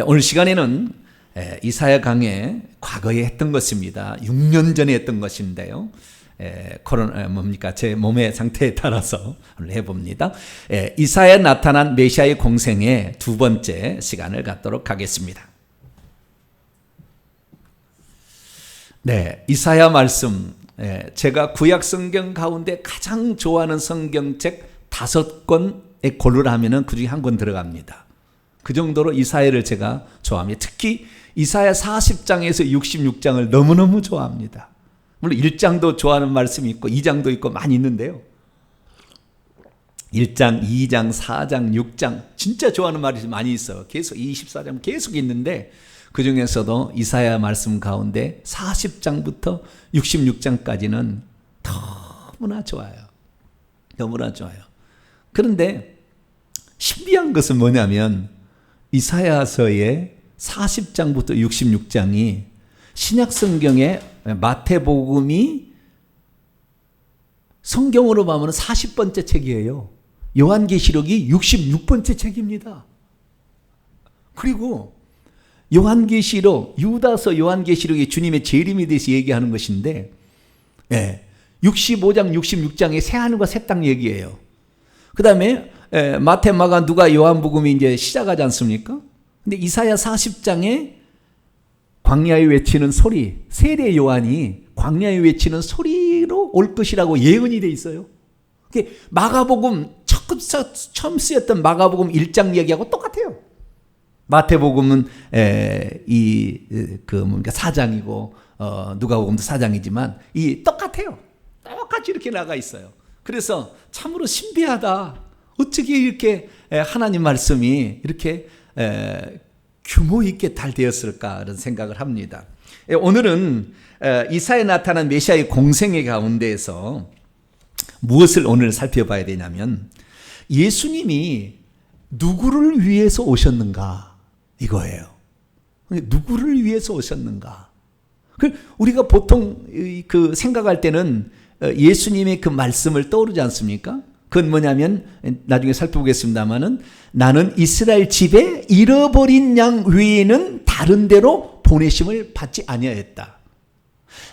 오늘 시간에는 이사야 강의 과거에 했던 것입니다. 6년 전에 했던 것인데요. 제 몸의 상태에 따라서 오늘 해봅니다. 이사야에 나타난 메시아의 공생의 두 번째 시간을 갖도록 하겠습니다. 네, 이사야 말씀, 제가 구약 성경 가운데 가장 좋아하는 성경책 5권에 고르라 하면은 그 중에 한 권 들어갑니다. 그 정도로 이사야를 제가 좋아합니다. 특히 이사야 40장에서 66장을 너무너무 좋아합니다. 물론 1장도 좋아하는 말씀이 있고 2장도 있고 많이 있는데요. 1장, 2장, 4장, 6장 진짜 좋아하는 말이 많이 있어요. 계속 24장 계속 있는데 그 중에서도 이사야 말씀 가운데 40장부터 66장까지는 너무나 좋아요. 너무나 좋아요. 그런데 신비한 것은 뭐냐면 이사야서의 40장부터 66장이 신약성경의 마태복음이 성경으로 보면 40번째 책이에요. 요한계시록이 66번째 책입니다. 그리고 요한계시록, 유다서 요한계시록이 주님의 재림에 대해서 얘기하는 것인데 65장, 66장의 새하늘과 새 땅 얘기예요. 그 다음에 마태, 마가, 누가, 요한복음이 이제 시작하지 않습니까? 근데 이사야 40장에 광야에 외치는 소리, 세례 요한이 광야에 외치는 소리로 올 것이라고 예언이 돼 있어요. 마가복음 처음 쓰였던 마가복음 1장 얘기하고 똑같아요. 마태복음은 4장이고 누가복음도 4장이지만 이 똑같아요. 똑같이 이렇게 나가 있어요. 그래서 참으로 신비하다. 어떻게 이렇게 하나님 말씀이 이렇게 규모 있게 잘 되었을까 그런 생각을 합니다. 오늘은 이사야에 나타난 메시아의 공생의 가운데에서 무엇을 오늘 살펴봐야 되냐면 예수님이 누구를 위해서 오셨는가 이거예요. 누구를 위해서 오셨는가. 우리가 보통 생각할 때는 예수님의 그 말씀을 떠오르지 않습니까? 그건 뭐냐면 나중에 살펴보겠습니다만은 나는 이스라엘 집에 잃어버린 양 외에는 다른 데로 보내심을 받지 아니하였다.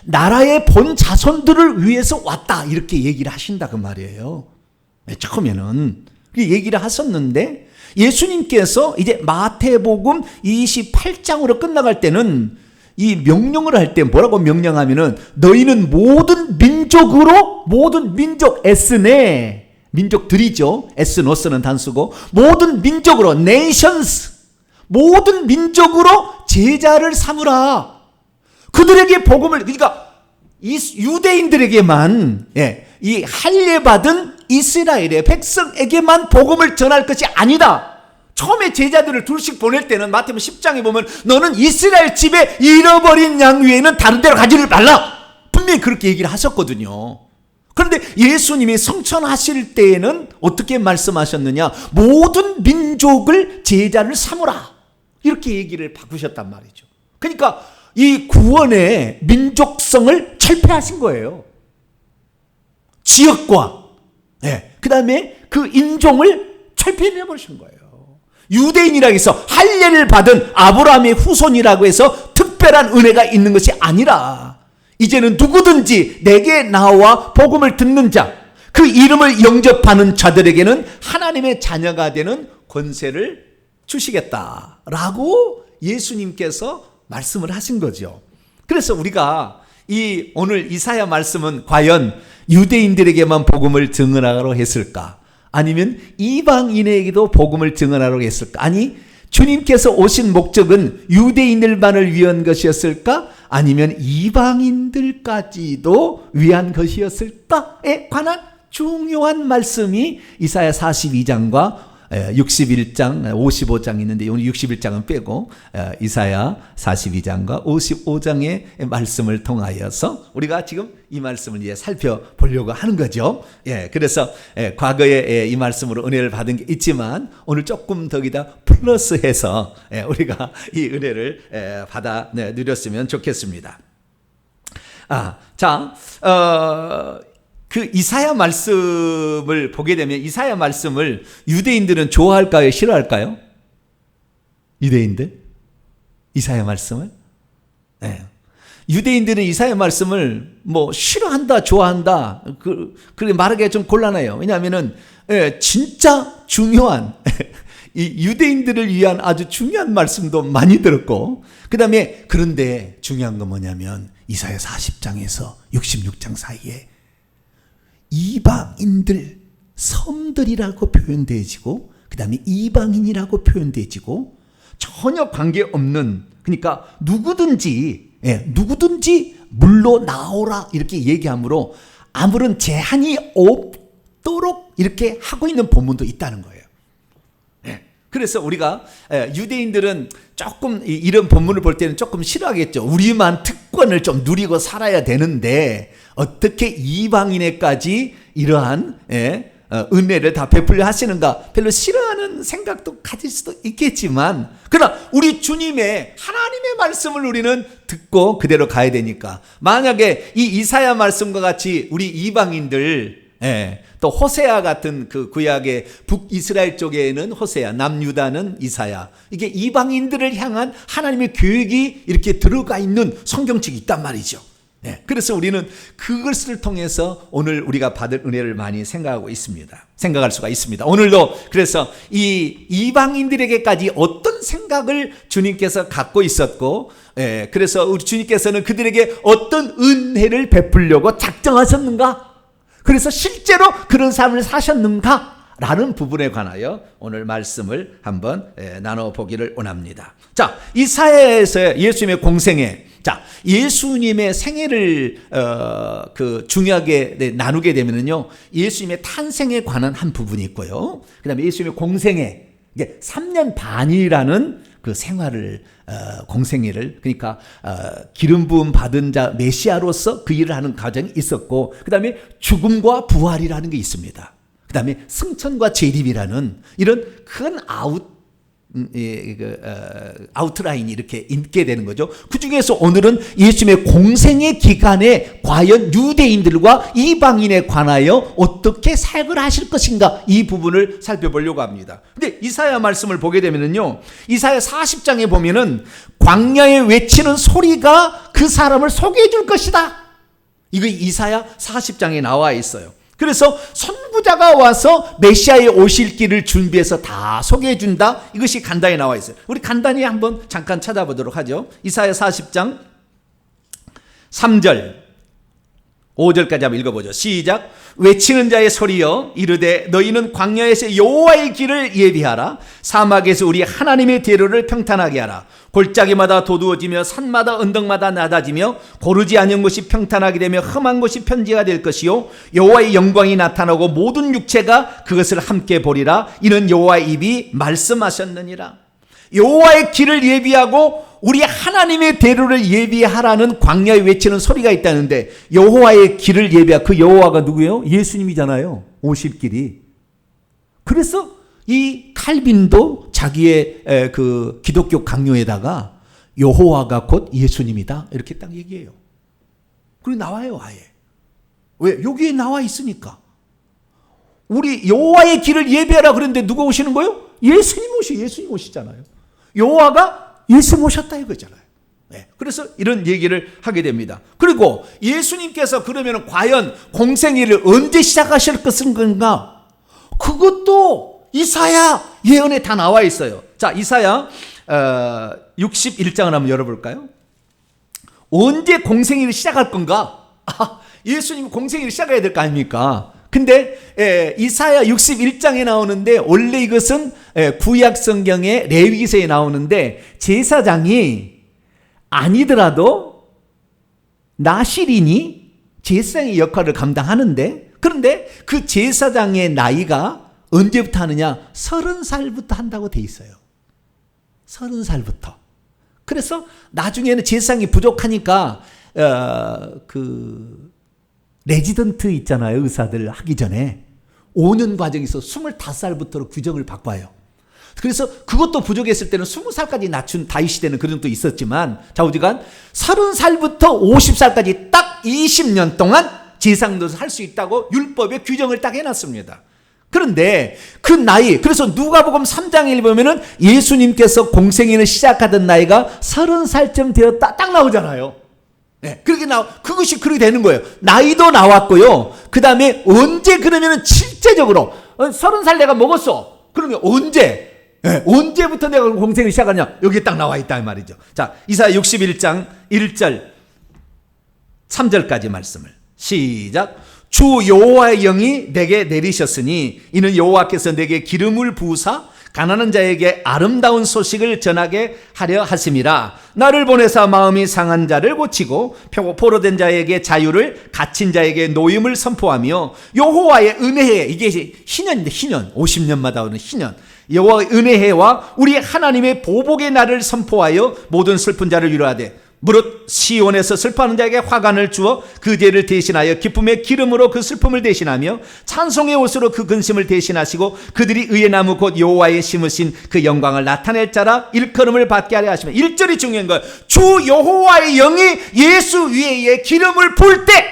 나라의 본 자손들을 위해서 왔다 이렇게 얘기를 하신다 그 말이에요. 처음에는 얘기를 하셨는데 예수님께서 이제 마태복음 28장으로 끝나갈 때는 이 명령을 할 때 뭐라고 명령하면은 너희는 모든 민족 에스네 민족들이죠. 에스노스는 단수고 모든 민족으로 nations 모든 민족으로 제자를 삼으라. 그들에게 복음을 그러니까 이 유대인들에게만 이 할례 받은 이스라엘의 백성에게만 복음을 전할 것이 아니다. 처음에 제자들을 둘씩 보낼 때는 마태복음 10장에 보면 너는 이스라엘 집에 잃어버린 양 외에는 다른 데로 가지를 말라. 분명히 그렇게 얘기를 하셨거든요. 그런데 예수님이 성천하실 때에는 어떻게 말씀하셨느냐? 모든 민족을 제자를 삼으라. 이렇게 얘기를 바꾸셨단 말이죠. 그러니까 이 구원의 민족성을 철폐하신 거예요. 지역과 그 다음에 그 인종을 철폐해버리신 거예요. 유대인이라고 해서 할례를 받은 아브라함의 후손이라고 해서 특별한 은혜가 있는 것이 아니라 이제는 누구든지 내게 나와 복음을 듣는 자, 그 이름을 영접하는 자들에게는 하나님의 자녀가 되는 권세를 주시겠다라고 예수님께서 말씀을 하신 거죠. 그래서 우리가 이 오늘 이사야 말씀은 과연 유대인들에게만 복음을 증언하라고 했을까? 아니면 이방인에게도 복음을 증언하라고 했을까? 아니 주님께서 오신 목적은 유대인들만을 위한 것이었을까? 아니면 이방인들까지도 위한 것이었을까에 관한 중요한 말씀이 이사야 42장과 61장, 55장 있는데 오늘 61장은 빼고 이사야 42장과 55장의 말씀을 통하여서 우리가 지금 이 말씀을 이제 살펴보려고 하는 거죠. 그래서 과거에 이 말씀으로 은혜를 받은 게 있지만 오늘 조금 더기다 플러스해서 우리가 이 은혜를 받아 누렸으면 좋겠습니다. 그 이사야 말씀을 보게 되면 이사야 말씀을 유대인들은 좋아할까요? 싫어할까요? 유대인들? 이사야 말씀을? 네. 유대인들은 이사야 말씀을 뭐 싫어한다, 좋아한다, 그렇게 말하기가 좀 곤란해요. 왜냐하면은 진짜 중요한 이 유대인들을 위한 아주 중요한 말씀도 많이 들었고, 그 다음에 그런데 중요한 건 뭐냐면 이사야 40장에서 66장 사이에 이방인들, 섬들이라고 표현되어지고, 그 다음에 이방인이라고 표현되어지고, 전혀 관계없는, 그러니까 누구든지 물로 나오라 이렇게 얘기하므로 아무런 제한이 없도록 이렇게 하고 있는 본문도 있다는 거예요. 그래서 우리가 유대인들은 조금 이런 본문을 볼 때는 조금 싫어하겠죠. 우리만 특권을 좀 누리고 살아야 되는데 어떻게 이방인에까지 이러한 은혜를 다 베풀려 하시는가, 별로 싫어하는 생각도 가질 수도 있겠지만, 그러나 우리 주님의 하나님의 말씀을 우리는 듣고 그대로 가야 되니까, 만약에 이 이사야 말씀과 같이 우리 이방인들, 또 호세아 같은 그 구약의 북이스라엘 쪽에는 호세아, 남유다는 이사야, 이게 이방인들을 향한 하나님의 계획이 이렇게 들어가 있는 성경책이 있단 말이죠. 그래서 우리는 그것을 통해서 오늘 우리가 받을 은혜를 많이 생각할 수가 있습니다. 오늘도 그래서 이 이방인들에게까지 어떤 생각을 주님께서 갖고 있었고, 그래서 우리 주님께서는 그들에게 어떤 은혜를 베풀려고 작정하셨는가, 그래서 실제로 그런 삶을 사셨는가 라는 부분에 관하여 오늘 말씀을 한번 나눠보기를 원합니다. 자, 이사야에서 예수님의 공생애, 자, 예수님의 생애를 중요하게 나누게 되면요, 예수님의 탄생에 관한 한 부분이 있고요, 그 다음에 예수님의 공생애, 이게 3년 반이라는 그 생활을 공생애를, 그러니까 기름 부음 받은 자 메시아로서 그 일을 하는 과정이 있었고, 그 다음에 죽음과 부활이라는 게 있습니다. 그 다음에 승천과 재림이라는 이런 큰 아웃라인이 이렇게 있게 되는 거죠. 그 중에서 오늘은 예수님의 공생의 기간에 과연 유대인들과 이방인에 관하여 어떻게 사역을 하실 것인가, 이 부분을 살펴보려고 합니다. 근데 이사야 말씀을 보게 되면요, 이사야 40장에 보면은 광야에 외치는 소리가 그 사람을 소개해 줄 것이다, 이거 이사야 40장에 나와 있어요. 그래서 선구자가 와서 메시아의 오실 길을 준비해서 다 소개해 준다, 이것이 간단히 나와 있어요. 우리 간단히 한번 잠깐 찾아보도록 하죠. 이사야 40장 3절 5절까지 한번 읽어보죠. 시작. 외치는 자의 소리여, 이르되 너희는 광야에서 여호와의 길을 예비하라. 사막에서 우리 하나님의 대로를 평탄하게 하라. 골짜기마다 도두어지며 산마다 언덕마다 낮아지며 고르지 않은 곳이 평탄하게 되며 험한 곳이 편지가 될 것이요, 여호와의 영광이 나타나고 모든 육체가 그것을 함께 보리라. 이는 여호와의 입이 말씀하셨느니라. 여호와의 길을 예비하고 우리 하나님의 대로를 예비하라는 광야에 외치는 소리가 있다는데, 여호와의 길을 예비하고, 그 여호와가 누구예요? 예수님이잖아요, 오실 길이. 그래서 이 칼빈도 자기의 그 기독교 강요에다가 여호와가 곧 예수님이다 이렇게 딱 얘기해요. 그리고 나와요, 아예. 왜? 여기에 나와 있으니까. 우리 여호와의 길을 예비하라 그랬는데 누가 오시는 거예요? 예수님 오시잖아요. 여호와가 예수 모셨다 이거잖아요. 그래서 이런 얘기를 하게 됩니다. 그리고 예수님께서 그러면 과연 공생애를 언제 시작하실 것인가? 그것도 이사야 예언에 다 나와 있어요. 자, 이사야 61장을 한번 열어볼까요? 언제 공생애를 시작할 건가? 예수님이 공생애를 시작해야 될 거 아닙니까? 근데 이사야 61장에 나오는데, 원래 이것은 구약 성경의 레위기서에 나오는데, 제사장이 아니더라도 나실인이 제사장의 역할을 감당하는데, 그런데 그 제사장의 나이가 언제부터 하느냐? 30살부터 한다고 돼 있어요. 30살부터. 그래서 나중에는 제사장이 부족하니까 레지던트 있잖아요, 의사들 하기 전에 5년 과정에서 25살부터 규정을 바꿔요. 그래서 그것도 부족했을 때는 20살까지 낮춘 다윗 시대는 그런 것도 있었지만, 좌우지간 30살부터 50살까지 딱 20년 동안 제사장도 할 수 있다고 율법에 규정을 딱 해놨습니다. 그런데 그 나이, 그래서 누가복음 3장에 보면은 예수님께서 공생애를 시작하던 나이가 30살쯤 되었다 딱 나오잖아요. 네, 그것이 그렇게 되는 거예요. 나이도 나왔고요. 그 다음에 언제 그러면은 실제적으로 30살 내가 먹었어. 그러면 언제? 네, 언제부터 내가 공생을 시작하냐? 여기에 딱 나와 있다 이 말이죠. 자, 이사야 61장 1절 3절까지 말씀을 시작. 주 여호와의 영이 내게 내리셨으니 이는 여호와께서 내게 기름을 부으사 가난한 자에게 아름다운 소식을 전하게 하려 하심이라. 나를 보내사 마음이 상한 자를 고치고 포로된 자에게 자유를, 갇힌 자에게 노임을 선포하며 여호와의 은혜에, 이게 희년인데 희년, 50년마다 오는 희년, 여호와의 은혜와 우리 하나님의 보복의 날을 선포하여 모든 슬픈 자를 위로하되 무릇 시온에서 슬퍼하는 자에게 화관을 주어 그 죄를 대신하여 기쁨의 기름으로 그 슬픔을 대신하며 찬송의 옷으로 그 근심을 대신하시고 그들이 의의 나무 곧 여호와의 심으신 그 영광을 나타낼 자라 일컬음을 받게 하려 하시며 1절이 중요한 거예요. 주 여호와의 영이 예수 위에 기름을 부을 때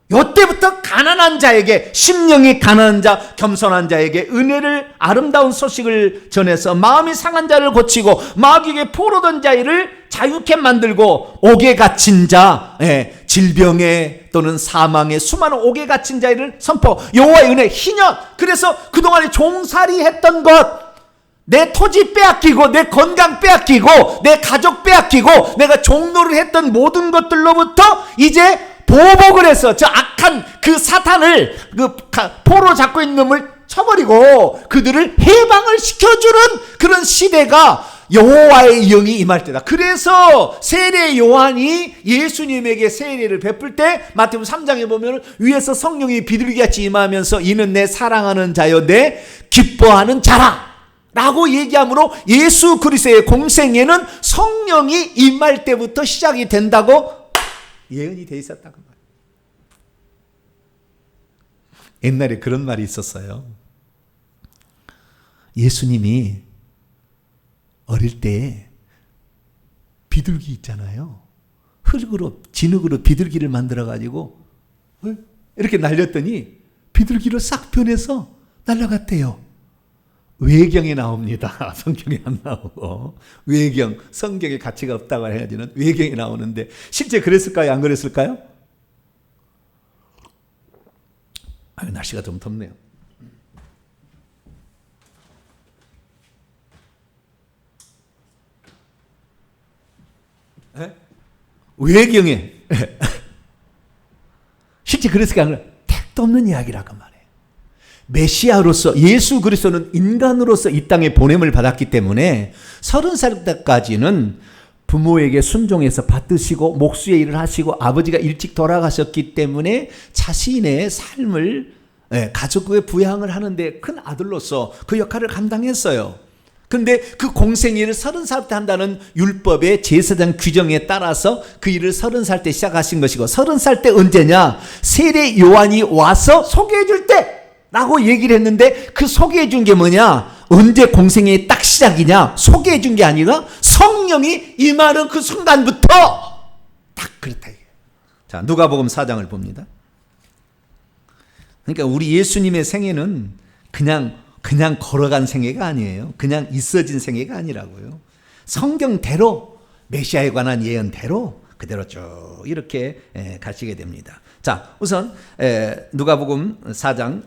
이때부터 가난한 자에게, 심령이 가난한 자, 겸손한 자에게 은혜를, 아름다운 소식을 전해서 마음이 상한 자를 고치고 마귀에게 포로된 자를 자유케 만들고 옥에 갇힌 자, 질병에 또는 사망에 수많은 옥에 갇힌 자를 선포. 여호와의 은혜, 희년. 그래서 그동안에 종살이 했던 것, 내 토지 빼앗기고 내 건강 빼앗기고 내 가족 빼앗기고 내가 종노를 했던 모든 것들로부터 이제 보복을 해서 저 악한 그 사탄을, 그 포로 잡고 있는 놈을 쳐버리고 그들을 해방을 시켜주는 그런 시대가 여호와의 영이 임할 때다. 그래서 세례 요한이 예수님에게 세례를 베풀 때 마태복음 3장에 보면 위에서 성령이 비둘기같이 임하면서 이는 내 사랑하는 자여 내 기뻐하는 자라 라고 얘기하므로 예수 그리스도의 공생애는 성령이 임할 때부터 시작이 된다고 예언이 돼 있었다고 말이에요. 옛날에 그런 말이 있었어요. 예수님이 어릴 때 비둘기 있잖아요. 흙으로, 진흙으로 비둘기를 만들어가지고 이렇게 날렸더니 비둘기로 싹 변해서 날아갔대요. 외경에 나옵니다. 성경에 안 나오고. 외경, 성경에 가치가 없다고 해야지는 외경에 나오는데 실제 그랬을까요? 안 그랬을까요? 날씨가 좀 덥네요. 외경에 실제 그랬을까요? 안 그랬을까요? 택도 없는 이야기라고 말해요. 메시아로서 예수 그리스도는 인간으로서 이 땅에 보냄을 받았기 때문에 30살 때까지는 부모에게 순종해서 받드시고 목수의 일을 하시고 아버지가 일찍 돌아가셨기 때문에 자신의 삶을 가족의 부양을 하는데 큰 아들로서 그 역할을 감당했어요. 그런데 그 공생일을 30살 때 한다는 율법의 제사장 규정에 따라서 그 일을 30살 때 시작하신 것이고 30살 때 언제냐? 세례 요한이 와서 소개해 줄 때 라고 얘기를 했는데 그 소개해 준 게 뭐냐? 언제 공생애의 딱 시작이냐? 소개해 준 게 아니라 성령이 임하는 그 순간부터 딱 그렇다. 자, 누가복음 4장을 봅니다. 그러니까 우리 예수님의 생애는 그냥 걸어간 생애가 아니에요. 그냥 있어진 생애가 아니라고요. 성경대로 메시아에 관한 예언대로 그대로 쭉 이렇게 가시게 됩니다. 자, 우선 누가복음 4장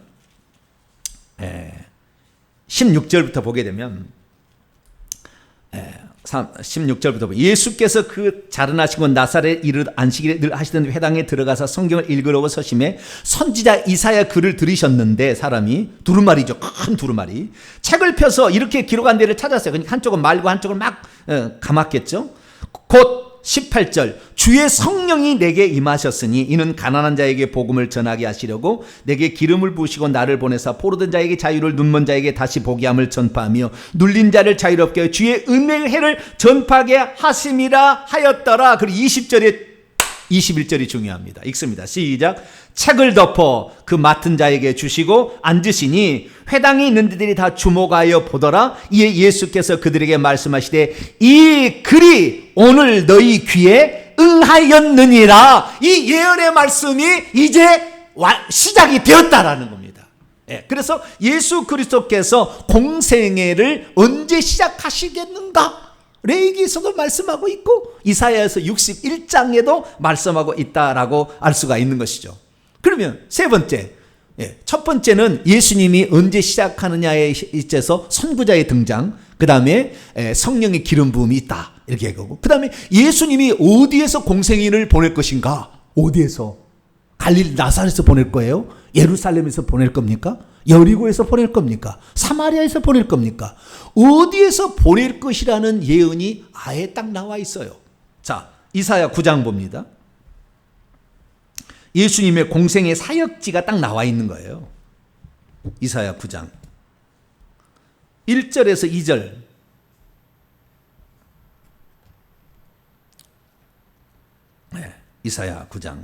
16절부터 보게 되면 16절부터 예수께서 그 자라나시고 나사렛 이르 안식일에 늘 하시던 회당에 들어가서 성경을 읽으려고 서심해 선지자 이사야 글을 들으셨는데 사람이 두루마리죠. 큰 두루마리. 책을 펴서 이렇게 기록한 데를 찾았어요. 그러니까 한쪽은 말고 한쪽은 막 감았겠죠. 곧 18절 주의 성령이 내게 임하셨으니 이는 가난한 자에게 복음을 전하게 하시려고 내게 기름을 부으시고 나를 보내사 포로된 자에게 자유를 눈먼 자에게 다시 보게 함을 전파하며 눌린 자를 자유롭게 하여 주의 은혜의 해를 전파하게 하심이라 하였더라. 그리고 20절에 21절이 중요합니다. 읽습니다. 시작. 책을 덮어 그 맡은 자에게 주시고 앉으시니 회당에 있는 이들이 다 주목하여 보더라. 이에 예수께서 그들에게 말씀하시되 이 글이 오늘 너희 귀에 응하였느니라. 이 예언의 말씀이 이제 시작이 되었다라는 겁니다. 예, 그래서 예수 그리스도께서 공생애를 언제 시작하시겠는가? 레위기에서도 말씀하고 있고 이사야에서 61장에도 말씀하고 있다라고 알 수가 있는 것이죠. 그러면 세 번째, 첫 번째는 예수님이 언제 시작하느냐에 있어서 선구자의 등장, 그 다음에 성령의 기름 부음이 있다 이렇게 얘기하고, 그 다음에 예수님이 어디에서 공생애를 보낼 것인가? 어디에서? 갈릴리 나사렛에서 보낼 거예요? 예루살렘에서 보낼 겁니까? 여리고에서 보낼 겁니까? 사마리아에서 보낼 겁니까? 어디에서 보낼 것이라는 예언이 아예 딱 나와 있어요. 자, 이사야 9장 봅니다. 예수님의 공생의 사역지가 딱 나와 있는 거예요. 이사야 9장 1절에서 2절. 네, 이사야 9장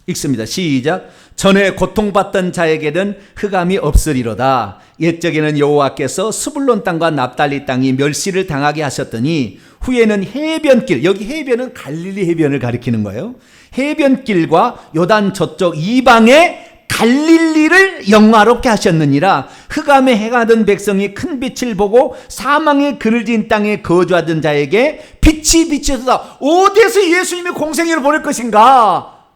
읽습니다. 시작. 전에 고통받던 자에게는 흑암이 없으리로다. 옛적에는 여호와께서 스불론 땅과 납달리 땅이 멸시를 당하게 하셨더니 후에는 해변길, 여기 해변은 갈릴리 해변을 가리키는 거예요. 해변길과 요단 저쪽 이방의 갈릴리를 영화롭게 하셨느니라. 흑암에 행하던 백성이 큰 빛을 보고 사망의 그늘진 땅에 거주하던 자에게 빛이 비쳐서다. 어디에서 예수님이 공생애를 보낼 것인가?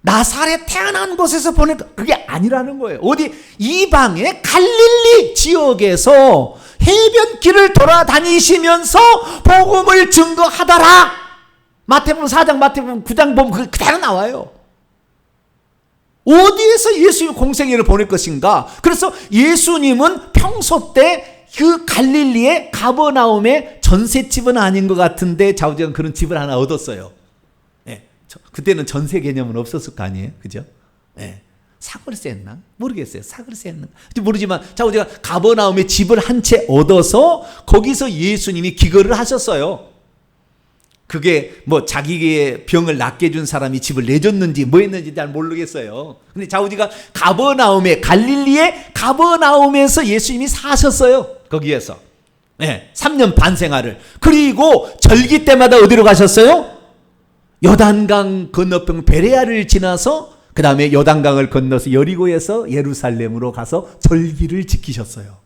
나사렛 태어난 곳에서 보낼 것, 그게 아니라는 거예요. 어디 이방의 갈릴리 지역에서 해변길을 돌아다니시면서 복음을 증거하더라. 마태복음 4장, 마태복음 9장 보면 그대로 나와요. 어디에서 예수님 공생애를 보낼 것인가? 그래서 예수님은 평소 때 그 갈릴리의 가버나움의 전셋집은 아닌 것 같은데 좌우지간 그런 집을 하나 얻었어요. 그때는 전세 개념은 없었을 거 아니에요, 그죠? 사글세 했나? 모르겠어요. 사글세 했나? 모르지만 좌우지간 가버나움에 집을 한 채 얻어서 거기서 예수님이 기거를 하셨어요. 그게 뭐 자기의 병을 낫게 해준 사람이 집을 내줬는지 뭐 했는지 잘 모르겠어요. 근데 좌우지간 가버나움에, 갈릴리의 가버나움에서 예수님이 사셨어요. 거기에서 3년 반 생활을. 그리고 절기 때마다 어디로 가셨어요? 요단강 건너편 베레아를 지나서 그 다음에 요단강을 건너서 여리고에서 예루살렘으로 가서 절기를 지키셨어요.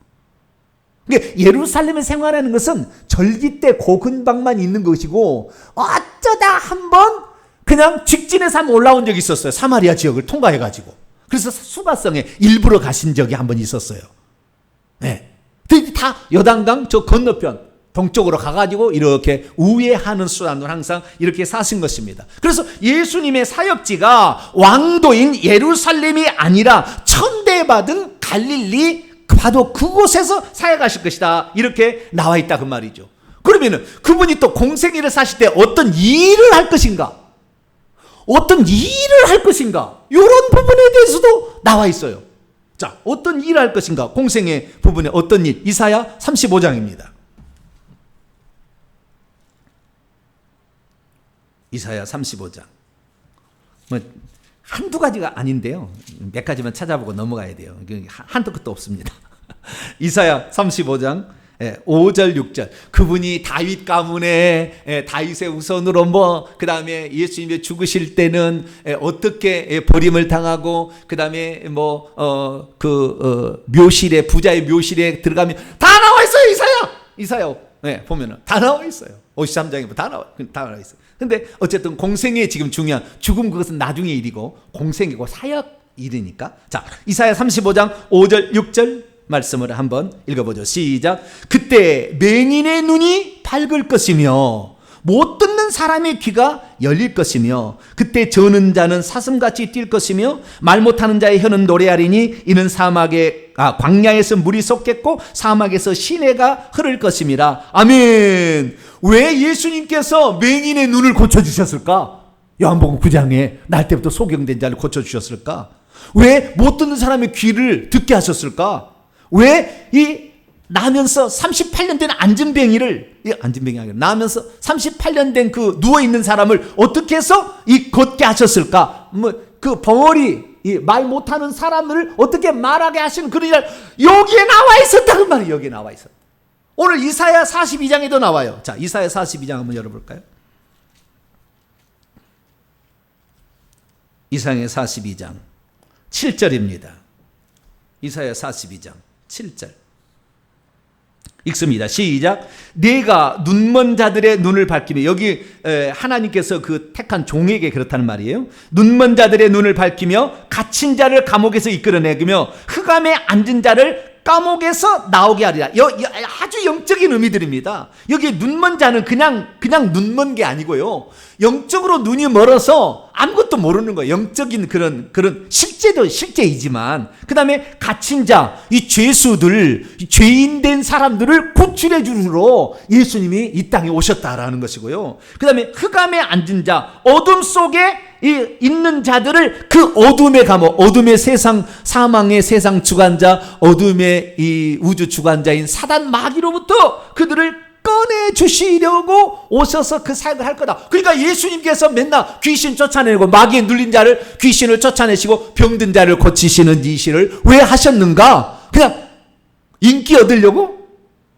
그러니까 예루살렘에 생활하는 것은 절기 때 그 근방만 있는 것이고, 어쩌다 한번 그냥 직진해서 한번 올라온 적이 있었어요. 사마리아 지역을 통과해가지고. 그래서 수가성에 일부러 가신 적이 한번 있었어요. 다 요단강 저 건너편 동쪽으로 가가지고 이렇게 우회하는 수단으로 항상 이렇게 사신 것입니다. 그래서 예수님의 사역지가 왕도인 예루살렘이 아니라 천대받은 갈릴리, 바로 그곳에서 사역하실 것이다. 이렇게 나와 있다 그 말이죠. 그러면은 그분이 또 공생애를 사실 때 어떤 일을 할 것인가? 어떤 일을 할 것인가? 이런 부분에 대해서도 나와 있어요. 자, 어떤 일을 할 것인가? 공생애 부분에 어떤 일? 이사야 35장입니다. 이사야 35장. 뭐 한두 가지가 아닌데요. 몇 가지만 찾아보고 넘어가야 돼요. 한두 끝도 없습니다. 이사야 35장 5절 6절. 그분이 다윗 가문에 다윗의 우선으로 그 다음에 예수님이 죽으실 때는 어떻게 버림을 당하고 그 다음에 묘실에, 부자의 묘실에 들어가면 다 나와 있어요. 이사야 보면은 다 나와 있어요. 53장에 다 나와 있어요. 근데 어쨌든 공생애 지금 중요한, 죽음 그것은 나중의 일이고 공생애고 사역 일이니까. 자, 이사야 35장 5절 6절 말씀을 한번 읽어보죠. 시작. 그때 맹인의 눈이 밝을 것이며 못 듣는 사람의 귀가 열릴 것이며 그때 저는 자는 사슴같이 뛸 것이며 말 못하는 자의 혀는 노래하리니 이는 광야에서 물이 솟겠고 사막에서 시내가 흐를 것임이라. 아멘. 왜 예수님께서 맹인의 눈을 고쳐주셨을까? 요한복음 9장에 날 때부터 소경된 자를 고쳐주셨을까? 왜 못 듣는 사람의 귀를 듣게 하셨을까? 왜 이 나면서 38년 된 안진뱅이 아니라 나면서 38년 된 그 누워있는 사람을 어떻게 해서 걷게 하셨을까? 그 벙어리, 말 못하는 사람을 어떻게 말하게 하시는 그런 일, 여기에 나와 있었다는 말이에요. 여기에 나와 있었다. 오늘 이사야 42장에도 나와요. 자, 이사야 42장 한번 열어볼까요? 이사야 42장 7절입니다. 이사야 42장 7절 읽습니다. 시작. 내가 눈먼 자들의 눈을 밝히며, 여기 하나님께서 그 택한 종에게 그렇다는 말이에요. 눈먼 자들의 눈을 밝히며 갇힌 자를 감옥에서 이끌어내며 흑암에 앉은 자를 감옥에서 나오게 하리라. 아주 영적인 의미들입니다. 여기 눈먼 자는 그냥 눈먼 게 아니고요. 영적으로 눈이 멀어서 아무것도 모르는 거예요. 영적인 그런 실제도 실제이지만, 그 다음에 갇힌 자, 이 죄수들, 죄인 된 사람들을 구출해 주러 예수님이 이 땅에 오셨다라는 것이고요. 그 다음에 흑암에 앉은 자, 어둠 속에 있는 자들을 그 어둠의 감옥, 어둠의 세상, 사망의 세상 주관자, 어둠의 이 우주 주관자인 사단 마귀로부터 그들을 꺼내 주시려고 오셔서 그 사역을 할 거다. 그러니까 예수님께서 맨날 귀신 쫓아내고 마귀에 눌린 자를, 귀신을 쫓아내시고 병든 자를 고치시는 이 일을 왜 하셨는가? 그냥 인기 얻으려고?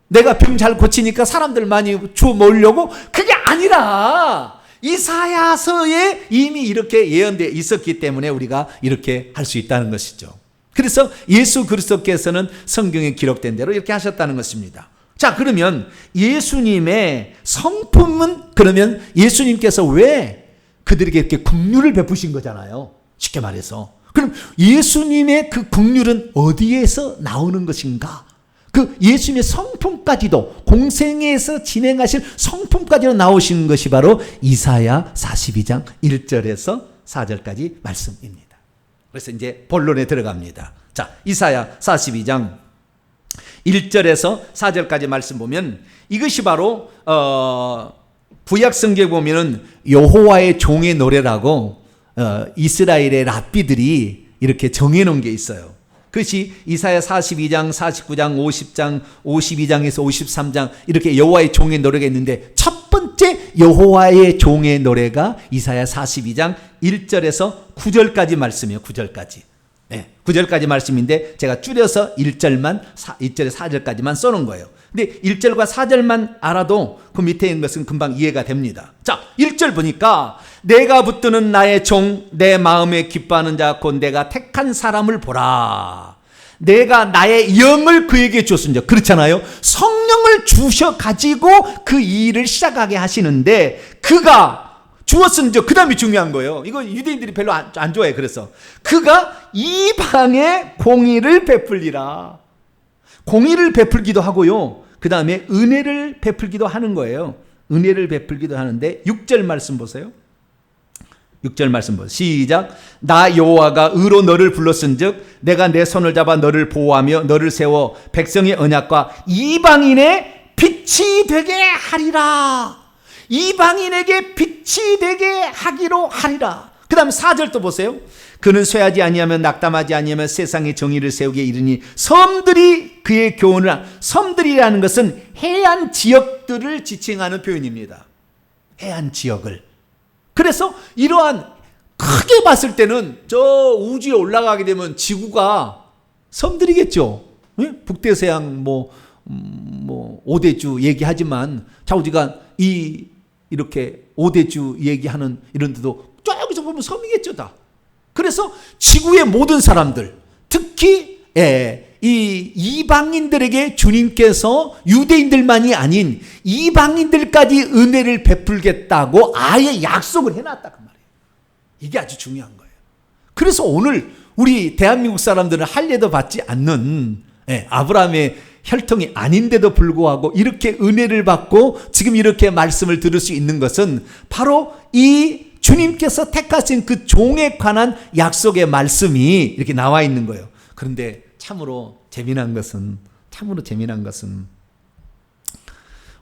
내가 병 잘 고치니까 사람들 많이 주워 모으려고? 그게 아니라 이사야서에 이미 이렇게 예언되어 있었기 때문에 우리가 이렇게 할 수 있다는 것이죠. 그래서 예수 그리스도께서는 성경에 기록된 대로 이렇게 하셨다는 것입니다. 자, 그러면 예수님의 성품은, 그러면 예수님께서 왜 그들에게 이렇게 긍휼을 베푸신 거잖아요. 쉽게 말해서. 그럼 예수님의 그 긍휼은 어디에서 나오는 것인가? 그 예수님의 성품까지도, 공생에서 진행하실 성품까지도 나오시는 것이 바로 이사야 42장 1절에서 4절까지 말씀입니다. 그래서 이제 본론에 들어갑니다. 자, 이사야 42장 1절에서 4절까지 말씀 보면 이것이 바로 구약 성경에 보면은 여호와의 종의 노래라고 이스라엘의 랍비들이 이렇게 정해놓은 게 있어요. 그것이 이사야 42장, 49장, 50장, 52장에서 53장 이렇게 여호와의 종의 노래가 있는데, 첫 번째 여호와의 종의 노래가 이사야 42장 1절에서 9절까지 말씀이에요. 9절까지. 네, 9절까지 말씀인데 제가 줄여서 1절만 1절에 4절까지만 써놓은 거예요. 근데 1절과 4절만 알아도 그 밑에 있는 것은 금방 이해가 됩니다. 자, 1절 보니까 내가 붙드는 나의 종, 내 마음에 기뻐하는 자 곧 내가 택한 사람을 보라. 내가 나의 영을 그에게 줬습니다. 그렇잖아요. 성령을 주셔가지고 그 일을 시작하게 하시는데, 그가 주었은즉, 그 다음이 중요한 거예요. 이거 유대인들이 별로 안 좋아해. 그래서 그가 이방에 공의를 베풀리라. 공의를 베풀기도 하고요, 그 다음에 은혜를 베풀기도 하는 거예요. 은혜를 베풀기도 하는데 6절 말씀 보세요. 6절 말씀 보세요. 시작. 나 여호와가 의로 너를 불렀은즉 내가 내 손을 잡아 너를 보호하며 너를 세워 백성의 언약과 이방인의 빛이 되게 하리라. 이방인에게 빛이 되게 하기로 하리라. 그 다음 4절 또 보세요. 그는 쇠하지 아니하면 낙담하지 아니하면 세상의 정의를 세우게 이르니 섬들이 그의 교훈을, 섬들이라는 것은 해안 지역들을 지칭하는 표현입니다. 해안 지역을. 그래서 이러한 크게 봤을 때는 저 우주에 올라가게 되면 지구가 섬들이겠죠. 북대서양 뭐 5대주 얘기하지만, 자, 우리가 이렇게 5대주 얘기하는 이런 데도 저기서 보면 섬이겠죠, 다. 그래서 지구의 모든 사람들, 특히 이 이방인들에게 주님께서 유대인들만이 아닌 이방인들까지 은혜를 베풀겠다고 아예 약속을 해놨다 그 말이에요. 이게 아주 중요한 거예요. 그래서 오늘 우리 대한민국 사람들은 할례도 받지 않는 아브라함의 혈통이 아닌데도 불구하고 이렇게 은혜를 받고 지금 이렇게 말씀을 들을 수 있는 것은 바로 이 주님께서 택하신 그 종에 관한 약속의 말씀이 이렇게 나와 있는 거예요. 그런데 참으로 재미난 것은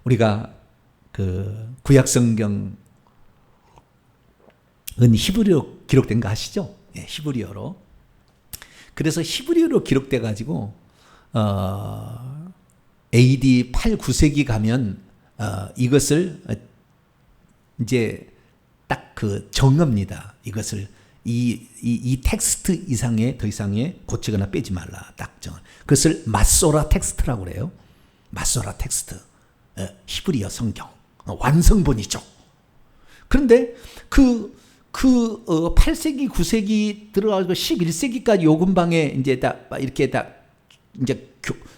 우리가 그 구약 성경은 히브리어로 기록된 거 아시죠? 히브리어로. 그래서 히브리어로 기록돼 가지고 AD 8, 9세기 가면 이것을 이제 딱 그 정합니다. 이것을 이 텍스트 이상의 더 이상의 고치거나 빼지 말라. 딱 정. 그것을 마소라 텍스트라고 그래요. 마소라 텍스트. 히브리어 성경. 완성본이죠. 그런데 그 8세기, 9세기 들어가고 11세기까지 요 근방에 이제 이렇게 이제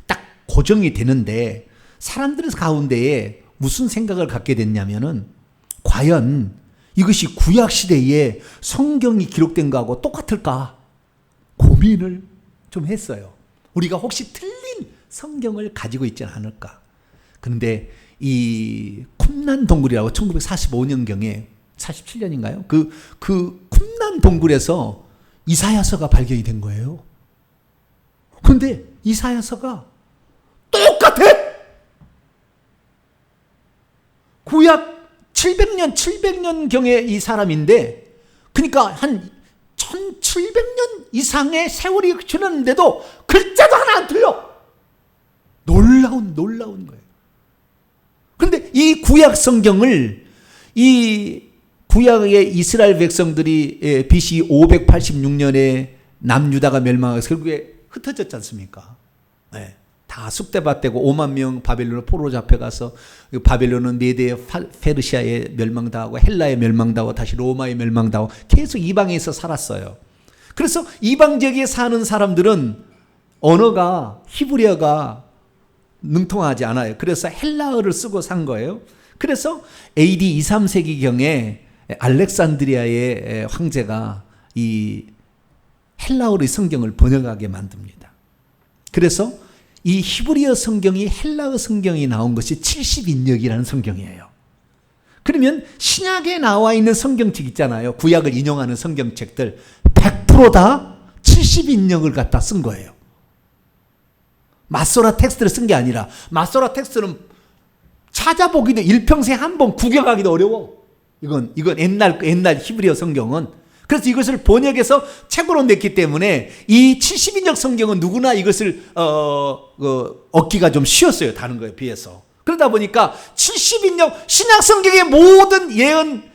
딱 고정이 되는데 사람들 가운데에 무슨 생각을 갖게 됐냐면은 과연 이것이 구약 시대에 성경이 기록된 거하고 똑같을까 고민을 좀 했어요. 우리가 혹시 틀린 성경을 가지고 있지는 않을까. 그런데 이 쿰란 동굴이라고 1945년경에 47년인가요? 그 쿰란 동굴에서 이사야서가 발견이 된 거예요. 그런데 이사야서가 똑같아! 구약 700년경의 이 사람인데, 그러니까 한 1700년 이상의 세월이 지났는데도 글자도 하나 안 틀려. 놀라운 거예요. 그런데 이 구약 성경을 이 구약의 이스라엘 백성들이 BC 586년에 남유다가 멸망해서 결국에 흩어졌지 않습니까? 네. 다 쑥대밭되고 5만 명 바벨론으로 포로로 잡혀가서 바벨론은 메대 페르시아에 멸망당하고 헬라에 멸망당하고 다시 로마에 멸망당하고 계속 이방에서 살았어요. 그래서 이방 지역에 사는 사람들은 언어가 히브리어가 능통하지 않아요. 그래서 헬라어를 쓰고 산 거예요. 그래서 AD 2, 3세기경에 알렉산드리아의 황제가 이 헬라어의 성경을 번역하게 만듭니다. 그래서 이 히브리어 성경이 헬라어 성경이 나온 것이 70인역이라는 성경이에요. 그러면 신약에 나와 있는 성경책 있잖아요. 구약을 인용하는 성경책들 100% 다 70인역을 갖다 쓴 거예요. 마소라 텍스트를 쓴 게 아니라 마소라 텍스트는 찾아보기도 일평생 한 번 구경하기도 어려워. 이건 옛날 히브리어 성경은. 그래서 이것을 번역해서 책으로 냈기 때문에 이 70인역 성경은 누구나 이것을 얻기가 좀 쉬웠어요. 다른 거에 비해서. 그러다 보니까 70인역 신약 성경의 모든 예언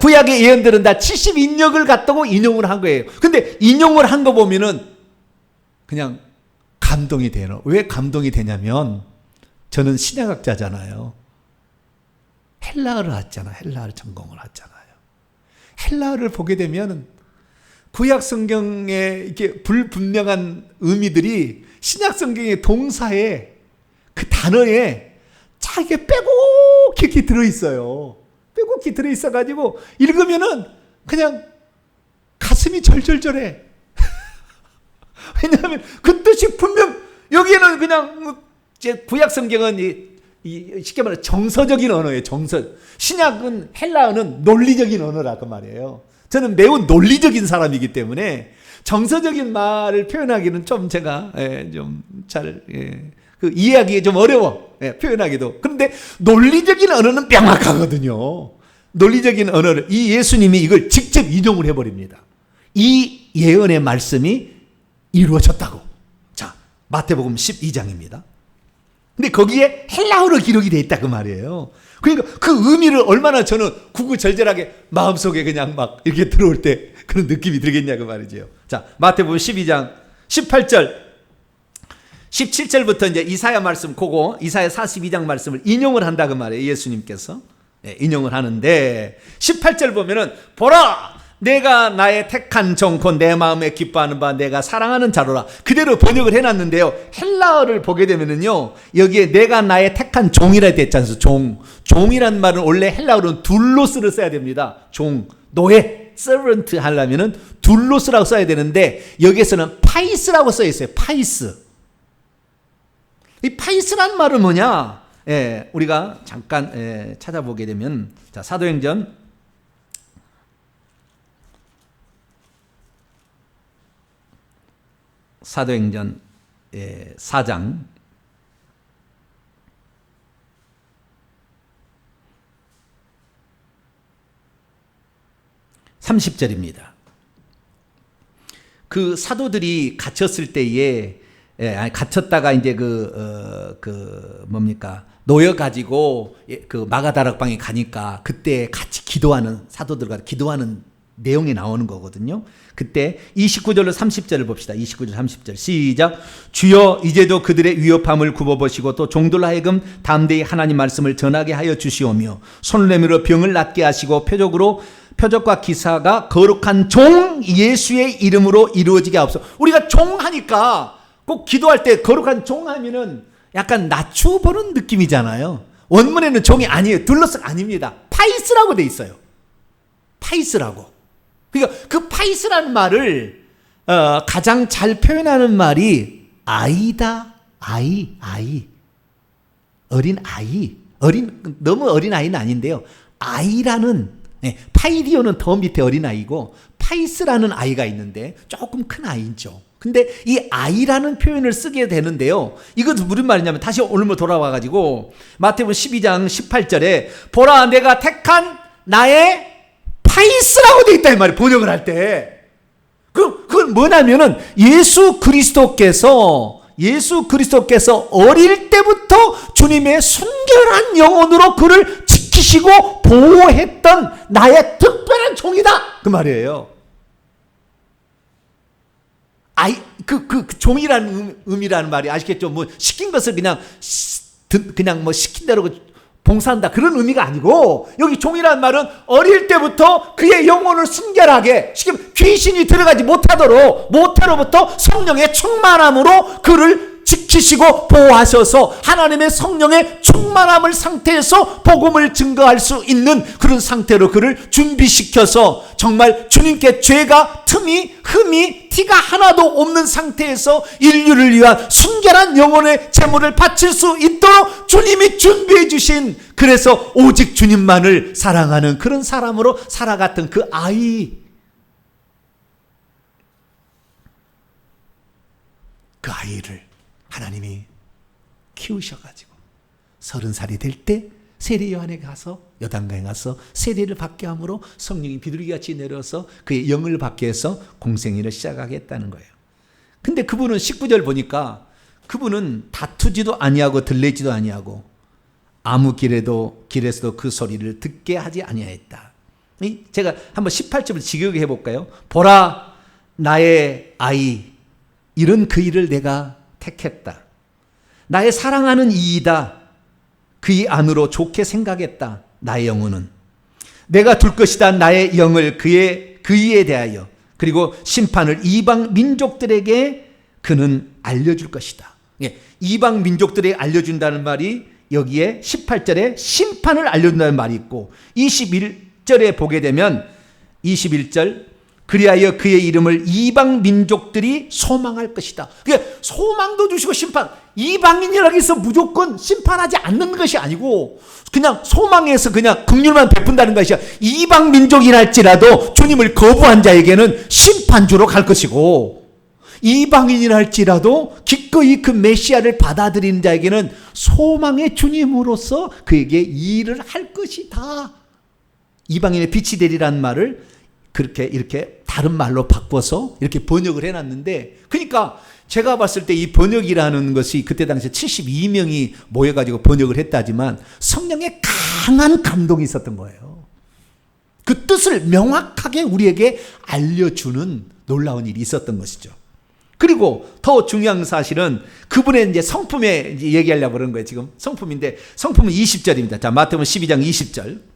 구약의 예언들은 다 70인역을 갖다고 인용을 한 거예요. 근데 인용을 한 거 보면은 그냥 감동이 돼요. 왜 감동이 되냐면 저는 신약학자잖아요. 헬라어를 했잖아요. 헬라어를 전공을 했잖아요. 헬라어를 보게 되면 구약 성경의 이렇게 불분명한 의미들이 신약 성경의 동사에 그 단어에 자기가 빼곡히 들어있어요. 빼곡히 들어있어가지고 읽으면은 그냥 가슴이 절절절해. 왜냐하면 그 뜻이 분명 여기에는 그냥 구약 성경은 쉽게 말해 정서적인 언어예요. 신약은 헬라어는 논리적인 언어라 그 말이에요. 저는 매우 논리적인 사람이기 때문에 정서적인 말을 표현하기는 좀 제가 좀 잘 이해하기 좀 어려워. 표현하기도. 그런데 논리적인 언어는 명확하거든요. 논리적인 언어를 이 예수님이 이걸 직접 인용을 해버립니다. 이 예언의 말씀이 이루어졌다고. 자, 마태복음 12장입니다. 근데 거기에 헬라어로 기록이 돼 있다 그 말이에요. 그러니까 그 의미를 얼마나 저는 구구절절하게 마음속에 그냥 막 이렇게 들어올 때 그런 느낌이 들겠냐 그 말이죠. 자, 마태복음 12장 18절 17절부터 이제 이사야 말씀 그거 이사야 42장 말씀을 인용을 한다 그 말이에요. 예수님께서 인용을 하는데 18절 보면은 보라 내가 나의 택한 종 곧 내 마음에 기뻐하는 바 내가 사랑하는 자로라. 그대로 번역을 해놨는데요. 헬라어를 보게 되면은요. 여기에 내가 나의 택한 종이라 됐지 않습니까? 종이란 말은 원래 헬라어로는 둘로스를 써야 됩니다. 종, 노예, servant 하려면은 둘로스라고 써야 되는데 여기에서는 파이스라고 써 있어요. 파이스. 이 파이스란 말은 뭐냐? 우리가 잠깐 찾아보게 되면 자, 사도행전 4장 30절입니다. 그 사도들이 갇혔을 때에 갇혔다가 이제 뭡니까 놓여 가지고 그 마가다락방에 가니까 그때 같이 기도하는 사도들과 기도하는 내용이 나오는 거거든요. 그때 29절로 30절을 봅시다. 29절 30절 시작. 주여 이제도 그들의 위협함을 굽어보시고 또 종들 하여금 담대히 하나님 말씀을 전하게 하여 주시오며 손을 내밀어 병을 낫게 하시고 표적과 기사가 거룩한 종 예수의 이름으로 이루어지게 하옵소서. 우리가 종 하니까 꼭 기도할 때 거룩한 종 하면은 약간 낮추어보는 느낌이잖아요. 원문에는 종이 아니에요. 둘러스 아닙니다. 파이스라고 돼 있어요. 파이스라고. 그러니까 그 파이스라는 말을 가장 잘 표현하는 말이 아이다. 아이. 어린 아이. 너무 어린 아이는 아닌데요. 아이라는, 파이디오는 더 밑에 어린 아이고 파이스라는 아이가 있는데 조금 큰 아이죠. 근데 이 아이라는 표현을 쓰게 되는데요. 이것은 무슨 말이냐면 다시 오늘로 돌아와가지고 마태복음 12장 18절에 보라 내가 택한 나의 파이스라고 돼 있다 이 말이에요. 번역을 할 때. 그건 뭐냐면은 예수 그리스도께서 어릴 때부터 주님의 순결한 영혼으로 그를 지키시고 보호했던 나의 특별한 종이다 그 말이에요. 그 종이라는 의미라는 말이 아시겠죠? 뭐 시킨 것을 그냥 뭐 시킨 대로 봉사한다 그런 의미가 아니고, 여기 종이라는 말은 어릴 때부터 그의 영혼을 순결하게, 귀신이 들어가지 못하로부터 성령의 충만함으로 그를 지키시고 보호하셔서 하나님의 성령의 충만함을 상태에서 복음을 증거할 수 있는 그런 상태로 그를 준비시켜서 정말 주님께 죄가 흠이 티가 하나도 없는 상태에서 인류를 위한 순결한 영혼의 제물을 바칠 수 있도록 주님이 준비해 주신, 그래서 오직 주님만을 사랑하는 그런 사람으로 살아갔던 그 아이, 그 아이를 하나님이 키우셔가지고 30살이 될 때 세례 요한에 가서 요단강에 가서 세례를 받게 함으로 성령이 비둘기같이 내려서 그의 영을 받게 해서 공생애를 시작하겠다는 거예요. 근데 그분은 19절 보니까 그분은 다투지도 아니하고 들레지도 아니하고 아무 길에서도 그 소리를 듣게 하지 아니하였다. 제가 한번 18절을 직역해 볼까요? 보라 나의 아이, 이런 그 일을 내가 택했다. 나의 사랑하는 이이다. 그의 안으로 좋게 생각했다. 나의 영혼은 내가 둘 것이다. 나의 영을 그이에 대하여, 그리고 심판을 이방 민족들에게 그는 알려줄 것이다. 이방 민족들에게 알려준다는 말이 여기에 18절에 심판을 알려준다는 말이 있고, 21절에 보게 되면 21절 그리하여 그의 이름을 이방 민족들이 소망할 것이다. 그러니까 소망도 주시고 심판, 이방인이라고 해서 무조건 심판하지 않는 것이 아니고 그냥 소망해서 그냥 긍휼만 베푼다는 것이야. 이방 민족이랄지라도 주님을 거부한 자에게는 심판주로 갈 것이고, 이방인이랄지라도 기꺼이 그 메시아를 받아들이는 자에게는 소망의 주님으로서 그에게 일을 할 것이다. 이방인의 빛이 되리라는 말을 그렇게 이렇게 다른 말로 바꿔서 이렇게 번역을 해놨는데, 그러니까 제가 봤을 때 이 번역이라는 것이 그때 당시에 72명이 모여가지고 번역을 했다지만 성령의 강한 감동이 있었던 거예요. 그 뜻을 명확하게 우리에게 알려주는 놀라운 일이 있었던 것이죠. 그리고 더 중요한 사실은 그분의 이제 성품에 얘기하려고 그러는 거예요. 지금 성품인데, 성품은 20절입니다. 자, 마태복음 12장 20절.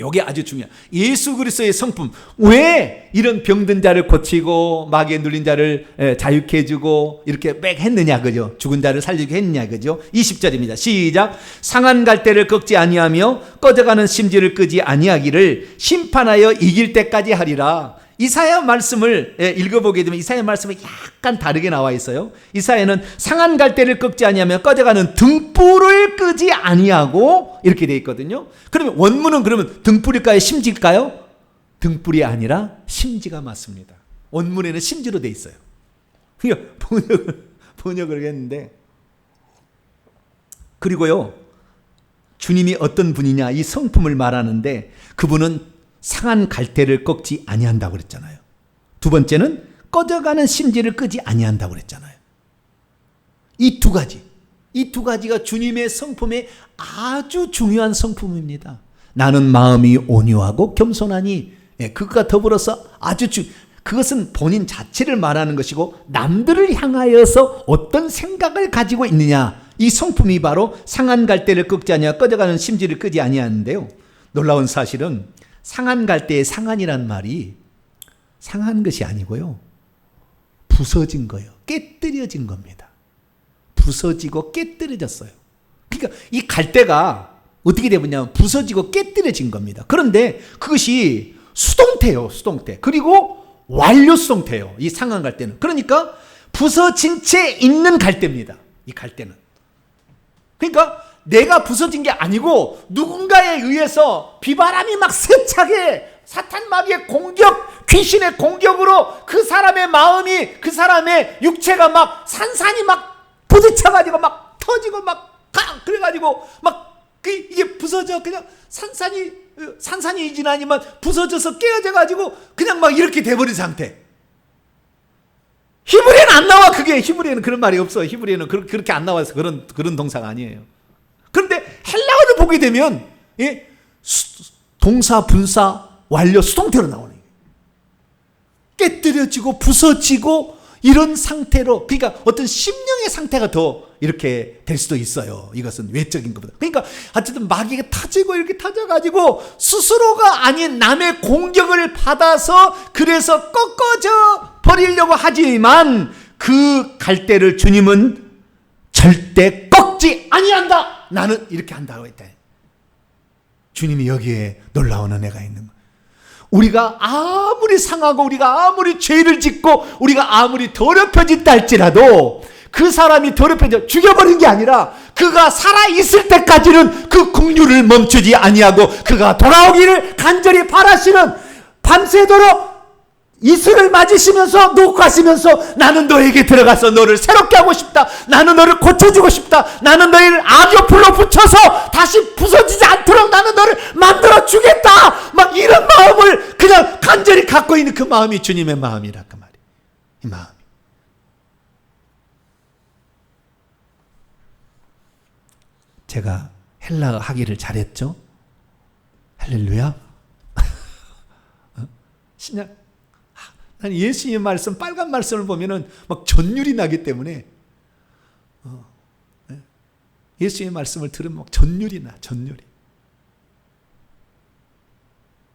이게 아주 중요해요. 예수 그리스도의 성품. 왜 이런 병든 자를 고치고 마귀에 눌린 자를 자유케 해주고 이렇게 빽 했느냐, 그죠? 죽은 자를 살리게 했느냐, 그죠? 20절입니다. 시작. 상한 갈대를 꺾지 아니하며 꺼져가는 심지를 끄지 아니하기를 심판하여 이길 때까지 하리라. 이사야 말씀을 읽어보게 되면 이사야 말씀이 약간 다르게 나와 있어요. 이사야는 상한 갈대를 꺾지 아니하며 꺼져가는 등불을 끄지 아니하고 이렇게 되어 있거든요. 그러면 원문은 그러면 등불일까요? 심지일까요? 등불이 아니라 심지가 맞습니다. 원문에는 심지로 되어 있어요. 번역을 했는데, 그리고요 주님이 어떤 분이냐, 이 성품을 말하는데 그분은 상한 갈대를 꺾지 아니한다고 그랬잖아요. 두 번째는 꺼져가는 심지를 끄지 아니한다고 그랬잖아요. 이 두 가지가 주님의 성품의 아주 중요한 성품입니다. 나는 마음이 온유하고 겸손하니, 그것과 더불어서 그것은 본인 자체를 말하는 것이고 남들을 향하여서 어떤 생각을 가지고 있느냐, 이 성품이 바로 상한 갈대를 꺾지 아니하고 꺼져가는 심지를 끄지 아니하는데요. 놀라운 사실은 상한 갈대의 상한이란 말이 상한 것이 아니고요. 부서진 거예요. 깨뜨려진 겁니다. 부서지고 깨뜨려졌어요. 그러니까 이 갈대가 어떻게 되었냐면 부서지고 깨뜨려진 겁니다. 그런데 그것이 수동태예요. 수동태. 그리고 완료 수동태예요. 이 상한 갈대는. 그러니까 부서진 채 있는 갈대입니다. 이 갈대는. 그러니까 내가 부서진 게 아니고 누군가에 의해서 비바람이 막 세차게 사탄 마귀의 공격, 귀신의 공격으로 그 사람의 마음이, 그 사람의 육체가 막 산산이 막 부딪혀가지고 막 터지고 막 그래가지고 막 이게 부서져. 그냥 산산이 이진 아니면 부서져서 깨어져가지고 그냥 막 이렇게 돼버린 상태. 히브리에는 안 나와. 그게 히브리에는 그런 말이 없어. 히브리에는 그렇게 안 나와서 그런 동사가 아니에요. 그런데 헬라어를 보게 되면 동사, 분사, 완료, 수동태로 나오는 거예요. 깨뜨려지고 부서지고 이런 상태로, 그러니까 어떤 심령의 상태가 더 이렇게 될 수도 있어요. 이것은 외적인 것보다. 그러니까 어쨌든 마귀가 타지고 이렇게 타져가지고 스스로가 아닌 남의 공격을 받아서 그래서 꺾어져 버리려고 하지만 그 갈대를 주님은 절대 꺾지 아니한다. 나는 이렇게 한다고 했다. 주님이 여기에 놀라운 은혜가 있는 거예요. 우리가 아무리 상하고 우리가 아무리 죄를 짓고 우리가 아무리 더럽혀진다 할지라도 그 사람이 더럽혀져 죽여버린 게 아니라 그가 살아있을 때까지는 그 긍휼을 멈추지 아니하고 그가 돌아오기를 간절히 바라시는, 밤새도록 이슬을 맞으시면서 녹화하시면서 나는 너에게 들어가서 너를 새롭게 하고 싶다. 나는 너를 고쳐주고 싶다. 나는 너를 악효풀로 붙여서 다시 부서지지 않도록 나는 너를 만들어 주겠다. 막 이런 마음을 그냥 간절히 갖고 있는 그 마음이 주님의 마음이라 그 말이에요. 이 마음이. 제가 헬라어 하기를 잘했죠? 할렐루야. 신약 아니, 예수님의 말씀, 빨간 말씀을 보면은 막 전율이 나기 때문에 예수님의 말씀을 들으면 막 전율이 나, 전율이.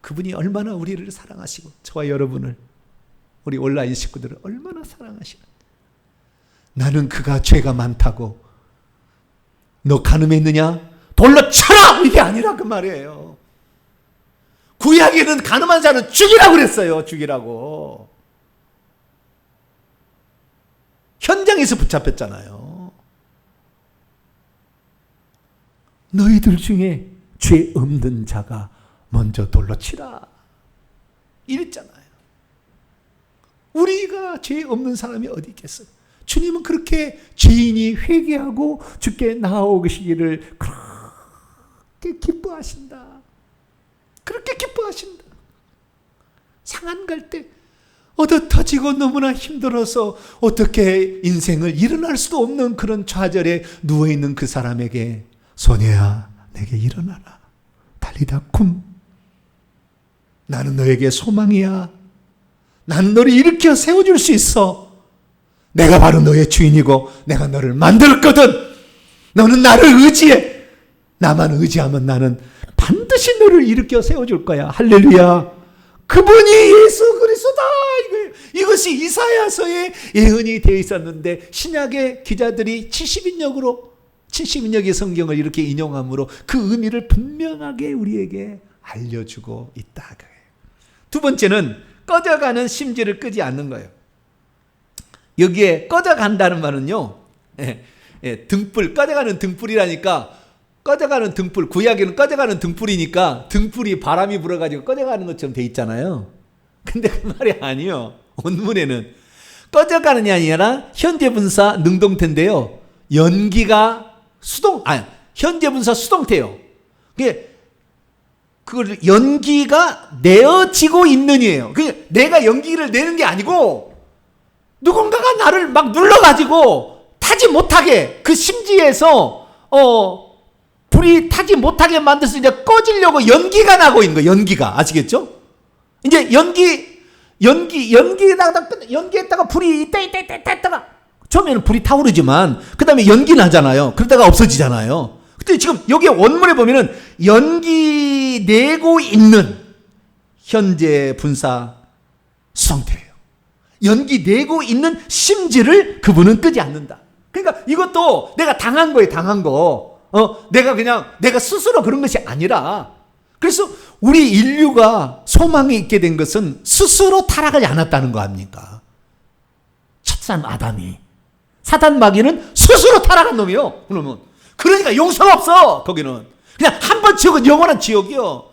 그분이 얼마나 우리를 사랑하시고 저와 여러분을, 우리 온라인 식구들을 얼마나 사랑하시는. 나는 그가 죄가 많다고 너 간음했느냐? 돌로 쳐라! 이게 아니라 그 말이에요. 구약에는 간음한 자는 죽이라고 그랬어요. 죽이라고. 현장에서 붙잡혔잖아요. 너희들 중에 죄 없는 자가 먼저 돌로 치라. 이랬잖아요. 우리가 죄 없는 사람이 어디 있겠어요? 주님은 그렇게 죄인이 회개하고 주께 나아오시기를 그렇게 기뻐하신다. 그렇게 기뻐하신다. 상한 갈대 얻어 터지고 너무나 힘들어서 어떻게 인생을 일어날 수도 없는 그런 좌절에 누워있는 그 사람에게 소녀야 내게 일어나라. 달리다 쿰. 나는 너에게 소망이야. 나는 너를 일으켜 세워줄 수 있어. 내가 바로 너의 주인이고 내가 너를 만들었거든. 너는 나를 의지해. 나만 의지하면 나는 반드시 너를 일으켜 세워줄 거야. 할렐루야. 그분이 예수 그리스도다. 이것이 이사야서의 예언이 되어 있었는데 신약의 기자들이 70인역의 성경을 이렇게 인용함으로 그 의미를 분명하게 우리에게 알려주고 있다. 두 번째는 꺼져가는 심지를 끄지 않는 거예요. 여기에 꺼져간다는 말은요, 등불, 꺼져가는 등불이라니까, 꺼져가는 등불, 구약에는 꺼져가는 등불이니까 등불이 바람이 불어가지고 꺼져가는 것처럼 돼 있잖아요. 근데 그 말이 아니에요. 원문에는 꺼져가는이 아니라 현재분사 능동태인데요. 연기가 현재분사 수동태예요. 그걸 연기가 내어지고 있는이에요. 내가 연기를 내는 게 아니고 누군가가 나를 막 눌러가지고 타지 못하게 그 심지에서 불이 타지 못하게 만들어서 이제 꺼지려고 연기가 나고 있는 거예요. 연기가. 아시겠죠? 이제 연기에다가 불이 있다가 처음에는 불이 타오르지만 그 다음에 연기 나잖아요. 그러다가 없어지잖아요. 근데 지금 여기 원문에 보면은 연기 내고 있는, 현재 분사 수성태예요. 연기되고 있는 심지를 그분은 끄지 않는다. 그러니까 이것도 내가 당한 거예요, 당한 거. 내가 스스로 그런 것이 아니라, 그래서 우리 인류가 소망이 있게 된 것은 스스로 타락하지 않았다는 거 아닙니까? 첫 사람 아담이. 사단 마귀는 스스로 타락한 놈이요. 그러니까 용서가 없어. 거기는 그냥 한 번 지옥은 영원한 지옥이요.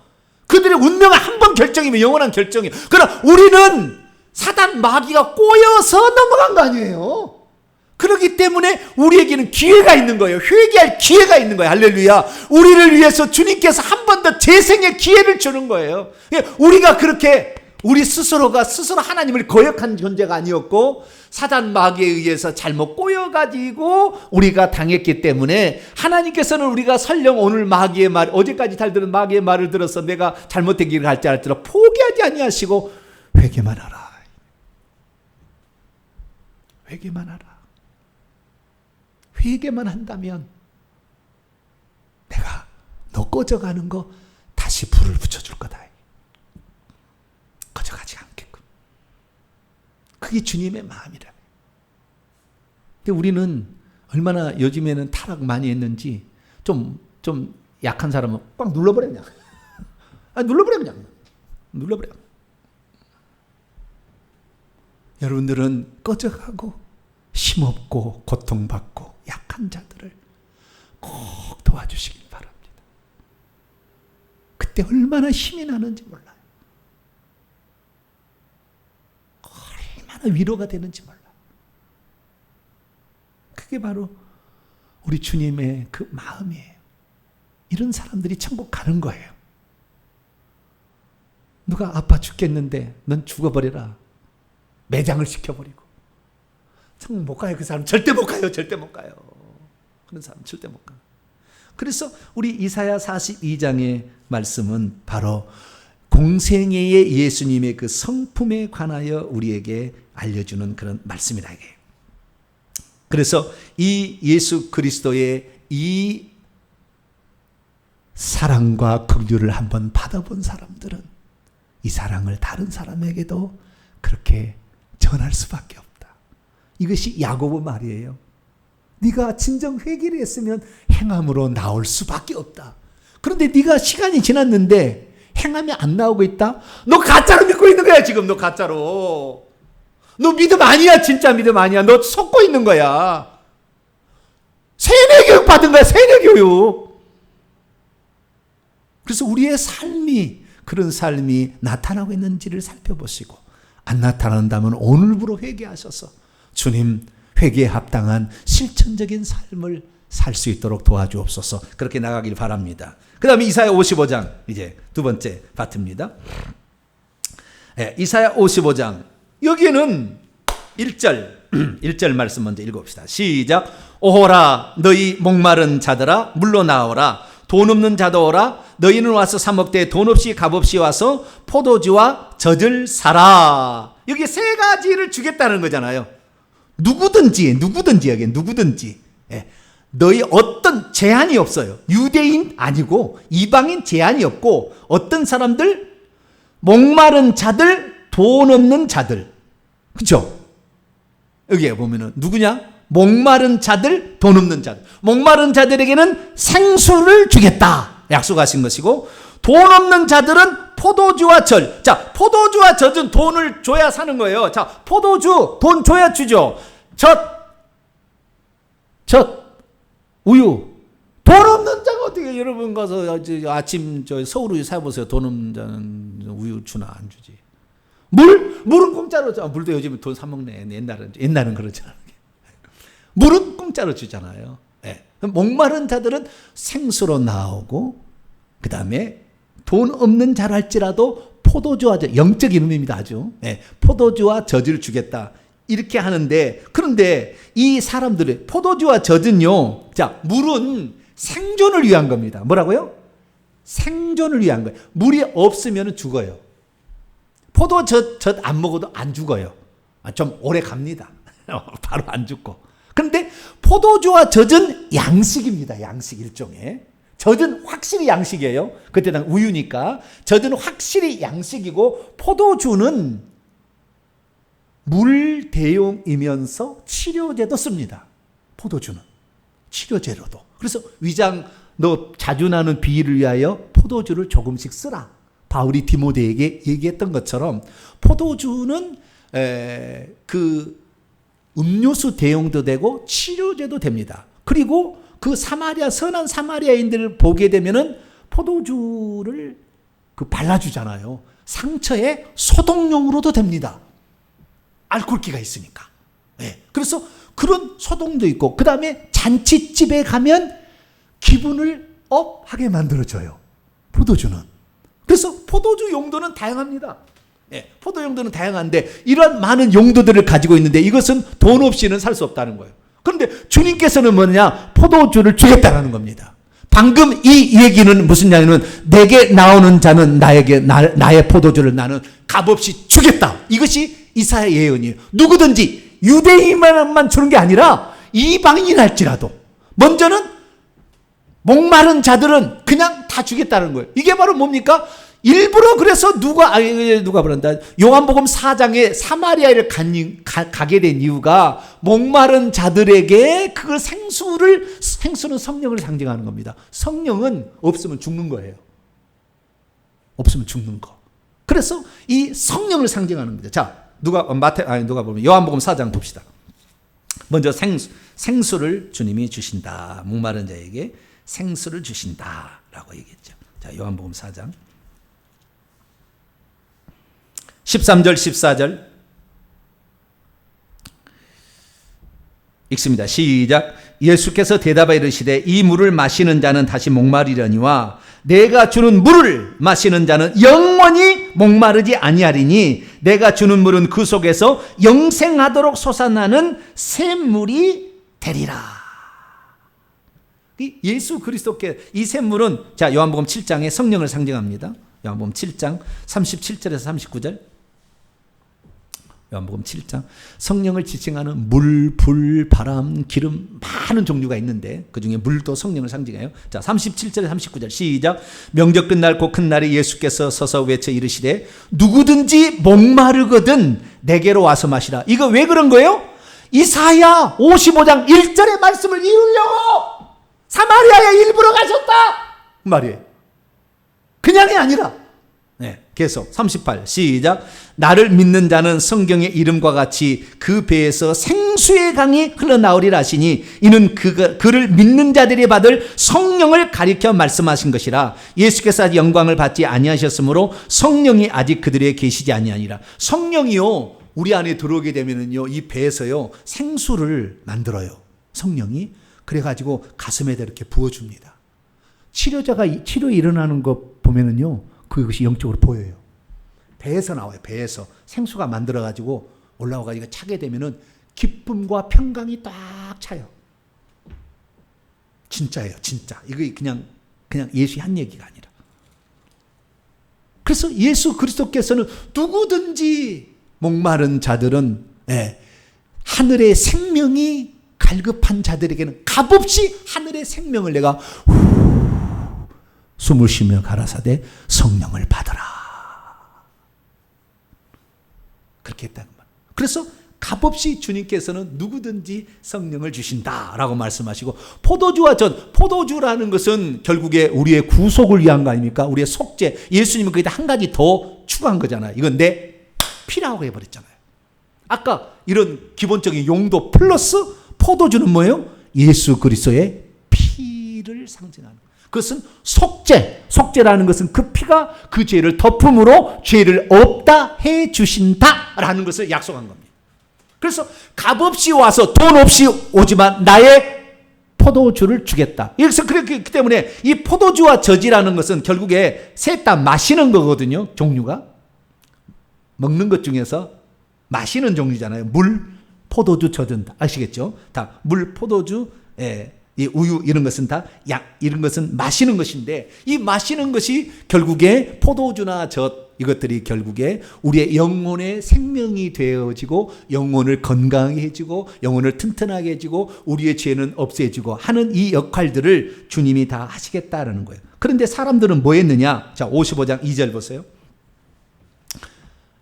그들의 운명은 한 번 결정이면 영원한 결정이에요. 그러나 우리는 사단 마귀가 꼬여서 넘어간 거 아니에요. 그렇기 때문에 우리에게는 기회가 있는 거예요. 회개할 기회가 있는 거예요. 할렐루야. 우리를 위해서 주님께서 한 번 더 재생의 기회를 주는 거예요. 우리가 그렇게 우리 스스로가 스스로 하나님을 거역한 존재가 아니었고 사단 마귀에 의해서 잘못 꼬여가지고 우리가 당했기 때문에 하나님께서는 우리가 설령 오늘 마귀의 말, 어제까지 잘 들은 마귀의 말을 들어서 내가 잘못된 길을 갈지 알더라도 포기하지 아니하시고 회개만 하라. 회개만 하라. 회개만 한다면 내가 너 꺼져가는 거 다시 불을 붙여줄 거다. 꺼져가지 않게끔. 그게 주님의 마음이라. 근데 우리는 얼마나 요즘에는 타락 많이 했는지 좀 약한 사람은 꽉 눌러버려 그냥. 눌러버려 그냥. 눌러버려. 여러분들은 꺼져가고 힘없고 고통받고 약한 자들을 꼭 도와주시길 바랍니다. 그때 얼마나 힘이 나는지 몰라요. 얼마나 위로가 되는지 몰라요. 그게 바로 우리 주님의 그 마음이에요. 이런 사람들이 천국 가는 거예요. 누가 아파 죽겠는데 넌 죽어버려라. 매장을 시켜버리고. 천국 못 가요. 그 사람 절대 못 가요. 절대 못 가요. 그런 사람 절대 못 가요. 그래서 우리 이사야 42장의 말씀은 바로 공생애의 예수님의 그 성품에 관하여 우리에게 알려주는 그런 말씀이다. 이게. 그래서 이 예수 그리스도의 이 사랑과 긍휼을 한번 받아본 사람들은 이 사랑을 다른 사람에게도 그렇게 전할 수밖에 없다. 이것이 야고보 말이에요. 네가 진정 회개를 했으면 행함으로 나올 수밖에 없다. 그런데 네가 시간이 지났는데 행함이 안 나오고 있다? 너 가짜로 믿고 있는 거야 지금. 너 가짜로. 너 믿음 아니야. 진짜 믿음 아니야. 너 속고 있는 거야. 세뇌교육 받은 거야. 세뇌교육. 그래서 우리의 삶이 그런 삶이 나타나고 있는지를 살펴보시고 안 나타난다면 오늘부로 회개하셔서 주님 회개에 합당한 실천적인 삶을 살 수 있도록 도와주옵소서. 그렇게 나가길 바랍니다. 그 다음에 이사야 55장 이제 두 번째 파트입니다. 이사야 55장 여기에는 1절 말씀 먼저 읽어봅시다. 시작. 오호라 너희 목마른 자들아 물러 나오라. 돈 없는 자도 오라. 너희는 와서 사 먹되 돈 없이 값 없이 와서 포도주와 젖을 사라. 여기 세 가지를 주겠다는 거잖아요. 누구든지 여기 누구든지. 너희 어떤 제한이 없어요. 유대인 아니고 이방인 제한이 없고 어떤 사람들 목마른 자들 돈 없는 자들. 그렇죠? 여기에 보면은 누구냐? 목마른 자들 돈 없는 자들. 목마른 자들에게는 생수를 주겠다 약속하신 것이고 돈 없는 자들은 포도주와 젖. 자, 포도주와 젖은 돈을 줘야 사는 거예요. 자, 포도주 돈 줘야 주죠. 젖 우유. 돈 없는 자가 어떻게 여러분 가서 아침 서울 우유 사보세요. 돈 없는 자는 우유 주나 안 주지. 물은 공짜로 줘. 물도 요즘에 돈 사 먹네. 옛날은 그렇잖아요. 물은 공짜로 주잖아요. 네. 목마른 자들은 생수로 나오고 그 다음에 돈 없는 자랄지라도 포도주와 젖, 영적인 의미입니다. 아주. 네. 포도주와 젖을 주겠다. 이렇게 하는데 그런데 이 사람들의 포도주와 젖은요. 자, 물은 생존을 위한 겁니다. 뭐라고요? 생존을 위한 거예요. 물이 없으면 죽어요. 포도젖 안 먹어도 안 죽어요. 좀 오래 갑니다. 바로 안 죽고. 그런데 포도주와 젖은 양식입니다. 양식 일종의. 젖은 확실히 양식이에요. 그때 당 우유니까 젖은 확실히 양식이고, 포도주는 물 대용이면서 치료제도 씁니다. 포도주는 치료제로도. 그래서 위장 너 자주 나는 비위를 위하여 포도주를 조금씩 쓰라. 바울이 디모데에게 얘기했던 것처럼 포도주는 그 음료수 대용도 되고 치료제도 됩니다. 그리고 그 선한 사마리아인들을 보게 되면은 포도주를 발라주잖아요. 상처에 소독용으로도 됩니다. 알코올기가 있으니까. 네. 그래서 그런 소독도 있고, 그 다음에 잔치집에 가면 기분을 업하게 만들어줘요. 포도주는. 그래서 포도주 용도는 다양합니다. 네. 포도 용도는 다양한데 이런 많은 용도들을 가지고 있는데 이것은 돈 없이는 살 수 없다는 거예요. 그런데 주님께서는 뭐냐? 포도주를 주겠다는 겁니다. 방금 이 얘기는 무슨 얘기냐면, 내게 나오는 자는 나의 포도주를 나는 값없이 주겠다. 이것이 이사야 예언이에요. 누구든지, 유대인만 주는 게 아니라 이방인할지라도, 먼저는 목마른 자들은 그냥 다 주겠다는 거예요. 이게 바로 뭡니까? 일부러 그래서 누가 그런다. 요한복음 4장에 사마리아를 가게 된 이유가 목마른 자들에게 그걸 생수는 성령을 상징하는 겁니다. 성령은 없으면 죽는 거예요. 없으면 죽는 거. 그래서 이 성령을 상징하는 겁니다. 자, 누가 보면 요한복음 4장 봅시다. 먼저 생수를 주님이 주신다. 목마른 자에게 생수를 주신다라고 얘기했죠. 자, 요한복음 4장 13절 14절 읽습니다. 시작. 예수께서 대답하여 이르시되 이 물을 마시는 자는 다시 목마르려니와 내가 주는 물을 마시는 자는 영원히 목마르지 아니하리니 내가 주는 물은 그 속에서 영생하도록 솟아나는 샘물이 되리라. 예수 그리스도께 이 샘물은, 자, 요한복음 7장에 성령을 상징합니다. 요한복음 7장 37절에서 39절. 요한복음 7장 성령을 지칭하는 물, 불, 바람, 기름 많은 종류가 있는데 그 중에 물도 성령을 상징해요. 자, 37절에 39절 시작. 명절 끝날 곧 큰 날에 예수께서 서서 외쳐 이르시되 누구든지 목마르거든 내게로 와서 마시라. 이거 왜 그런 거예요? 이사야 55장 1절의 말씀을 이루려고 사마리아에 일부러 가셨다 말이에요. 그냥이 아니라. 네, 계속 38 시작. 나를 믿는 자는 성경의 이름과 같이 그 배에서 생수의 강이 흘러나오리라 하시니 이는 그를 믿는 자들이 받을 성령을 가리켜 말씀하신 것이라. 예수께서 아직 영광을 받지 아니하셨으므로 성령이 아직 그들에게 계시지 아니하니라. 성령이요 우리 안에 들어오게 되면은요 이 배에서요 생수를 만들어요. 성령이. 그래가지고 가슴에다 이렇게 부어줍니다. 치료자가 치료 일어나는 거 보면은요 그것이 영적으로 보여요. 배에서 나와요. 배에서 생수가 만들어가지고 올라와가지고 차게 되면은 기쁨과 평강이 딱 차요. 진짜예요, 진짜. 이거 그냥 예수의 한 얘기가 아니라. 그래서 예수 그리스도께서는 누구든지 목마른 자들은 하늘의 생명이 갈급한 자들에게는 값없이 하늘의 생명을 내가 숨을 쉬며 가라사대 성령을 받아라. 그렇게 했다는 말. 그래서 값없이 주님께서는 누구든지 성령을 주신다라고 말씀하시고, 포도주와 전, 포도주라는 것은 결국에 우리의 구속을 위한 거 아닙니까? 우리의 속죄. 예수님은 거기다 한 가지 더 추가한 거잖아요. 이건 내 피라고 해버렸잖아요. 아까 이런 기본적인 용도 플러스 포도주는 뭐예요? 예수 그리스도의 피를 상징하는 거예요. 그것은 속죄라는 것은 그 피가 그 죄를 덮음으로 죄를 없다 해 주신다라는 것을 약속한 겁니다. 그래서 값없이 와서 돈 없이 오지만 나의 포도주를 주겠다. 그래서 그렇기 때문에 이 포도주와 젖이라는 것은 결국에 셋 다 마시는 거거든요. 종류가. 먹는 것 중에서 마시는 종류잖아요. 물, 포도주, 젖은 아시겠죠? 다 물, 포도주, 이 우유 이런 것은 다 약 이런 것은 마시는 것인데 이 마시는 것이 결국에 포도주나 젖 이것들이 결국에 우리의 영혼의 생명이 되어지고 영혼을 건강하게 해주고 영혼을 튼튼하게 해주고 우리의 죄는 없애주고 하는 이 역할들을 주님이 다 하시겠다라는 거예요. 그런데 사람들은 뭐 했느냐? 자, 55장 2절 보세요.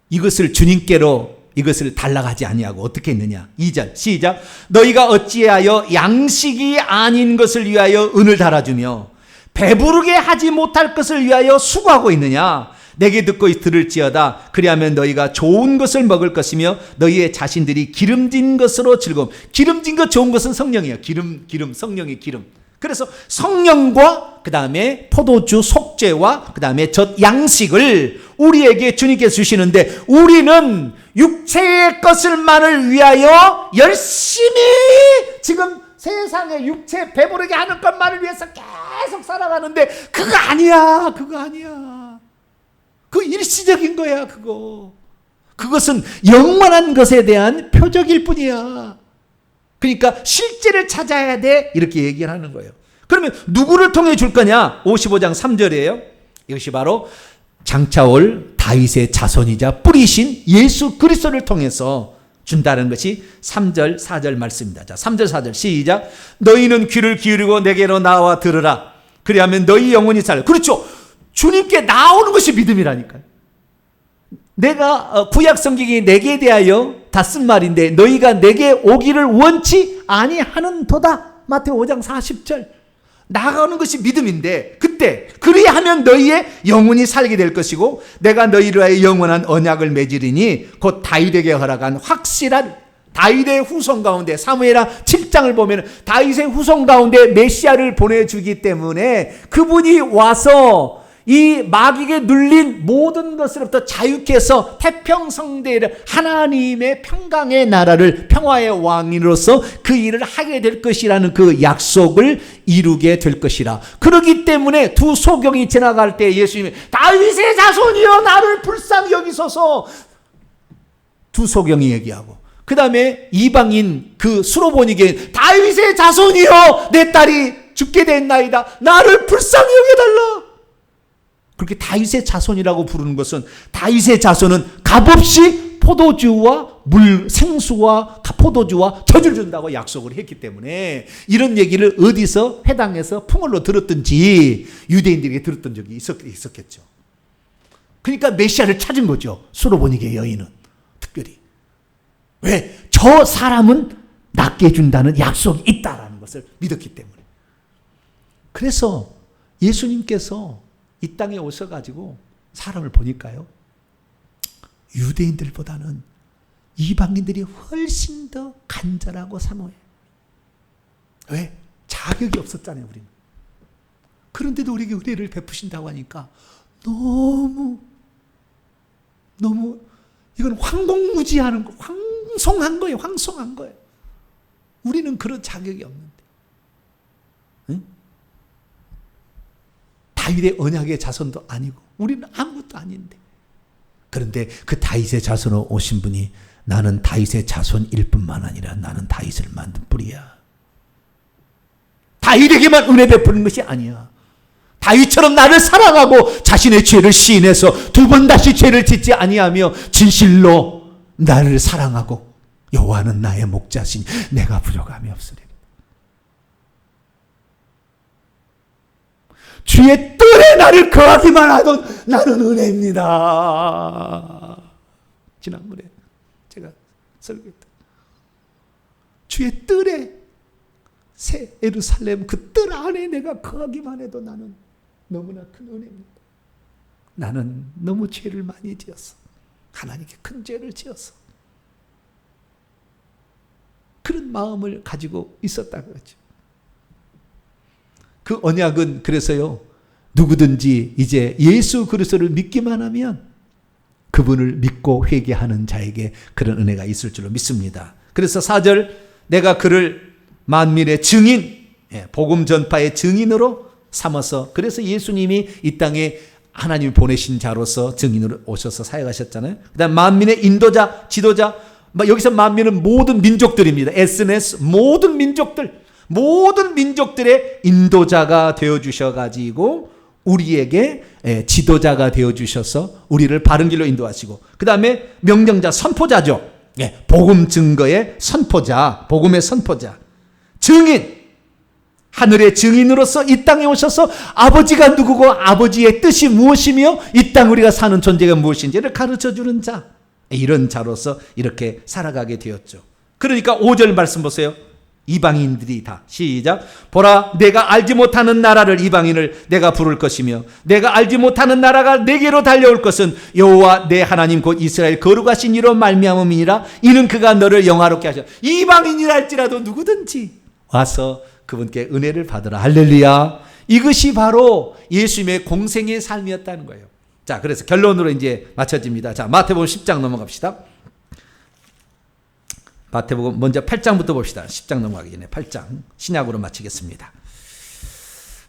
이것을 주님께로 이것을 달라가지 아니하고 어떻게 했느냐? 2절 시작. 너희가 어찌하여 양식이 아닌 것을 위하여 은을 달아주며 배부르게 하지 못할 것을 위하여 수고하고 있느냐? 내게 듣고 들을지어다. 그리하면 너희가 좋은 것을 먹을 것이며 너희의 자신들이 기름진 것으로 즐거움. 기름진 것 좋은 것은 성령이에요. 기름 성령의 기름. 그래서 성령과 그 다음에 포도주 속죄와 그 다음에 젖 양식을 우리에게 주님께서 주시는데 우리는 육체의 것을만을 위하여 열심히 지금 세상의 육체 배부르게 하는 것만을 위해서 계속 살아가는데 그거 아니야. 그거 일시적인 거야. 그것은 영원한 것에 대한 표적일 뿐이야. 그러니까 실제를 찾아야 돼 이렇게 얘기를 하는 거예요. 그러면 누구를 통해 줄 거냐? 55장 3절이에요. 이것이 바로 장차올 다윗의 자손이자 뿌리신 예수 그리스도를 통해서 준다는 것이 3절 4절 말씀입니다. 자, 3절 4절 시작. 너희는 귀를 기울이고 내게로 나와 들으라. 그리하면 너희 영혼이 살. 그렇죠. 주님께 나오는 것이 믿음이라니까요. 내가 구약 성경이 내게 대하여 다 쓴 말인데 너희가 내게 오기를 원치 아니하는도다. 마태오 5장 40절. 나가는 것이 믿음인데 그때 그리하면 너희의 영혼이 살게 될 것이고 내가 너희를 위하여 영원한 언약을 맺으리니 곧 다윗에게 허락한 확실한 다윗의 후손 가운데 사무엘하 7장을 보면 다윗의 후손 가운데 메시아를 보내주기 때문에 그분이 와서 이 마귀에게 눌린 모든 것으로부터 자유케 해서 태평성대를 하나님의 평강의 나라를 평화의 왕으로서 그 일을 하게 될 것이라는 그 약속을 이루게 될 것이라. 그렇기 때문에 두 소경이 지나갈 때 예수님이 다윗의 자손이여 나를 불쌍히 여기소서 두 소경이 얘기하고 그 다음에 이방인 그 수로보니게 다윗의 자손이여 내 딸이 죽게 됐나이다 나를 불쌍히 여겨달라. 그렇게 다윗의 자손이라고 부르는 것은 다윗의 자손은 값없이 포도주와 생수와 포도주와 젖을 준다고 약속을 했기 때문에 이런 얘기를 어디서 회당에서 풍월로 들었든지 유대인들에게 들었던 적이 있었겠죠. 그러니까 메시아를 찾은 거죠. 수로보니게 여인은 특별히. 왜? 저 사람은 낫게 해준다는 약속이 있다라는 것을 믿었기 때문에. 그래서 예수님께서 이 땅에 오셔가지고 사람을 보니까요. 유대인들보다는 이방인들이 훨씬 더 간절하고 사모해요. 왜? 자격이 없었잖아요, 우리는. 그런데도 우리에게 은혜를 베푸신다고 하니까 너무 이건 황공무지하는 거, 황송한 거예요. 우리는 그런 자격이 없는데. 응? 다윗의 언약의 자손도 아니고 우리는 아무것도 아닌데 그런데 그 다윗의 자손으로 오신 분이 나는 다윗의 자손일 뿐만 아니라 나는 다윗을 만든 뿌리야. 다윗에게만 은혜 베푸는 것이 아니야. 다윗처럼 나를 사랑하고 자신의 죄를 시인해서 두 번 다시 죄를 짓지 아니하며 진실로 나를 사랑하고 여호와는 나의 목자시니 내가 부족함이 없으리라. 주의 뜰에 나를 거하기만 하던 나는 은혜입니다. 지난번에 제가 설교했다. 주의 뜰에 새 예루살렘 그 뜰 안에 내가 거하기만 해도 나는 너무나 큰 은혜입니다. 나는 너무 죄를 많이 지었어. 하나님께 큰 죄를 지었어. 그런 마음을 가지고 있었다고 하죠. 그 언약은 그래서요. 누구든지 이제 예수 그리스도를 믿기만 하면 그분을 믿고 회개하는 자에게 그런 은혜가 있을 줄로 믿습니다. 그래서 4절 내가 그를 만민의 증인, 복음 전파의 증인으로 삼아서 그래서 예수님이 이 땅에 하나님이 보내신 자로서 증인으로 오셔서 사역하셨잖아요. 그 다음 만민의 인도자, 지도자, 여기서 만민은 모든 민족들입니다. SNS 모든 민족들의 인도자가 되어주셔가지고 우리에게 지도자가 되어주셔서 우리를 바른 길로 인도하시고, 그 다음에 명령자, 선포자죠. 복음 증거의 선포자, 복음의 선포자, 증인, 하늘의 증인으로서 이 땅에 오셔서 아버지가 누구고 아버지의 뜻이 무엇이며 이 땅 우리가 사는 존재가 무엇인지를 가르쳐주는 자, 이런 자로서 이렇게 살아가게 되었죠. 그러니까 5절 말씀 보세요. 이방인들이 다, 시작. 보라, 내가 알지 못하는 나라를, 이방인을 내가 부를 것이며 내가 알지 못하는 나라가 내게로 달려올 것은 여호와 내 하나님 곧 이스라엘 거룩하신 이로 말미암음이니라. 이는 그가 너를 영화롭게 하셔. 이방인이랄지라도 누구든지 와서 그분께 은혜를 받으라. 할렐루야. 이것이 바로 예수님의 공생의 삶이었다는 거예요. 자, 그래서 결론으로 이제 맞춰집니다. 자, 마태복음 10장 넘어갑시다. 마태복음 먼저 8장부터 봅시다. 10장 넘어가기 전에 8장 신약으로 마치겠습니다.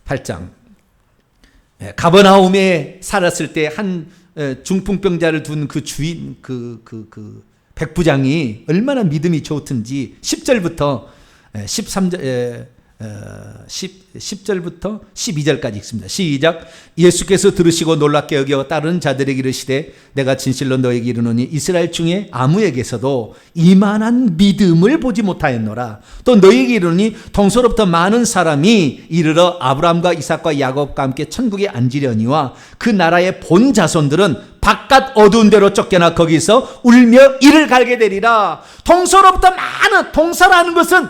8장. 가버나움에 살았을 때 한 중풍병자를 둔 그 주인, 그 백부장이 얼마나 믿음이 좋든지 10절부터 10절부터 12절까지 읽습니다. 시작. 예수께서 들으시고 놀랍게 여겨 다른 자들에게 이르시되 내가 진실로 너에게 이르노니 이스라엘 중에 아무에게서도 이만한 믿음을 보지 못하였노라. 또 너에게 이르노니 동서로부터 많은 사람이 이르러 아브라함과 이삭과 야곱과 함께 천국에 앉으려니와 그 나라의 본 자손들은 바깥 어두운 데로 쫓겨나 거기서 울며 이를 갈게 되리라. 동서로부터 많은, 동서라는 것은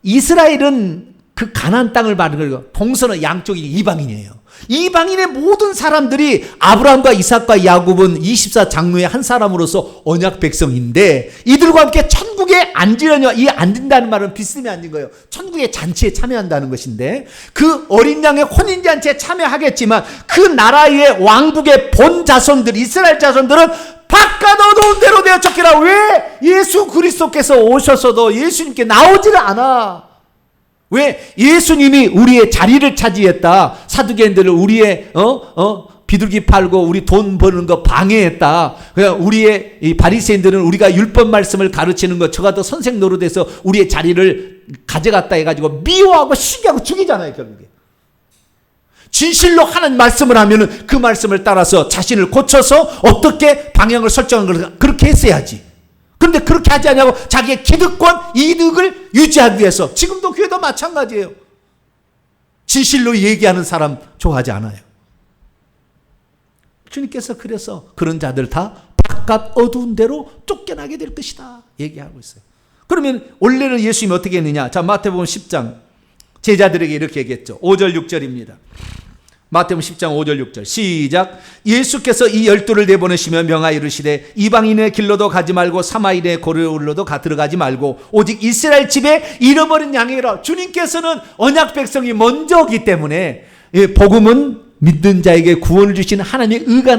이스라엘은 그 가나안 땅을 받은 거, 동서는 양쪽이 이방인이에요. 이방인의 모든 사람들이 아브라함과 이삭과 야곱은 24장로의 한 사람으로서 언약 백성인데 이들과 함께 천국에 앉으려냐. 이 앉는다는 말은 비스듬히 앉는 거예요. 천국의 잔치에 참여한다는 것인데 그 어린 양의 혼인잔치에 참여하겠지만 그 나라의 왕국의 본 자손들, 이스라엘 자손들은 바깥 어두운 데로 되어 쫓기라. 왜? 예수 그리스도께서 오셔서도 예수님께 나오지를 않아. 왜? 예수님이 우리의 자리를 차지했다. 사두개인들을 우리의 비둘기 팔고 우리 돈 버는 거 방해했다. 그냥 우리의 이 바리새인들은 우리가 율법 말씀을 가르치는 것, 저가 더 선생 노릇해서 우리의 자리를 가져갔다 해가지고 미워하고 시기하고 죽이잖아요, 결국에. 진실로 하는 말씀을 하면은 그 말씀을 따라서 자신을 고쳐서 어떻게 방향을 설정하는 걸 그렇게 했어야지. 그런데 그렇게 하지 않냐고 자기의 기득권, 이득을 유지하기 위해서. 지금도 교회도 마찬가지예요. 진실로 얘기하는 사람 좋아하지 않아요. 주님께서 그래서 그런 자들 다 바깥 어두운 데로 쫓겨나게 될 것이다 얘기하고 있어요. 그러면 원래는 예수님이 어떻게 했느냐. 자, 마태복음 10장 제자들에게 이렇게 얘기했죠. 5절 6절입니다. 마태복음 10장 5절 6절 시작. 예수께서 이 12를 내보내시며 명하여 이르시되 이방인의 길로도 가지 말고 사마리아의 고리로도 들어가지 말고 오직 이스라엘 집에 잃어버린 양이라. 주님께서는 언약 백성이 먼저기 때문에 복음은 믿는 자에게 구원을 주시는 하나님의 의가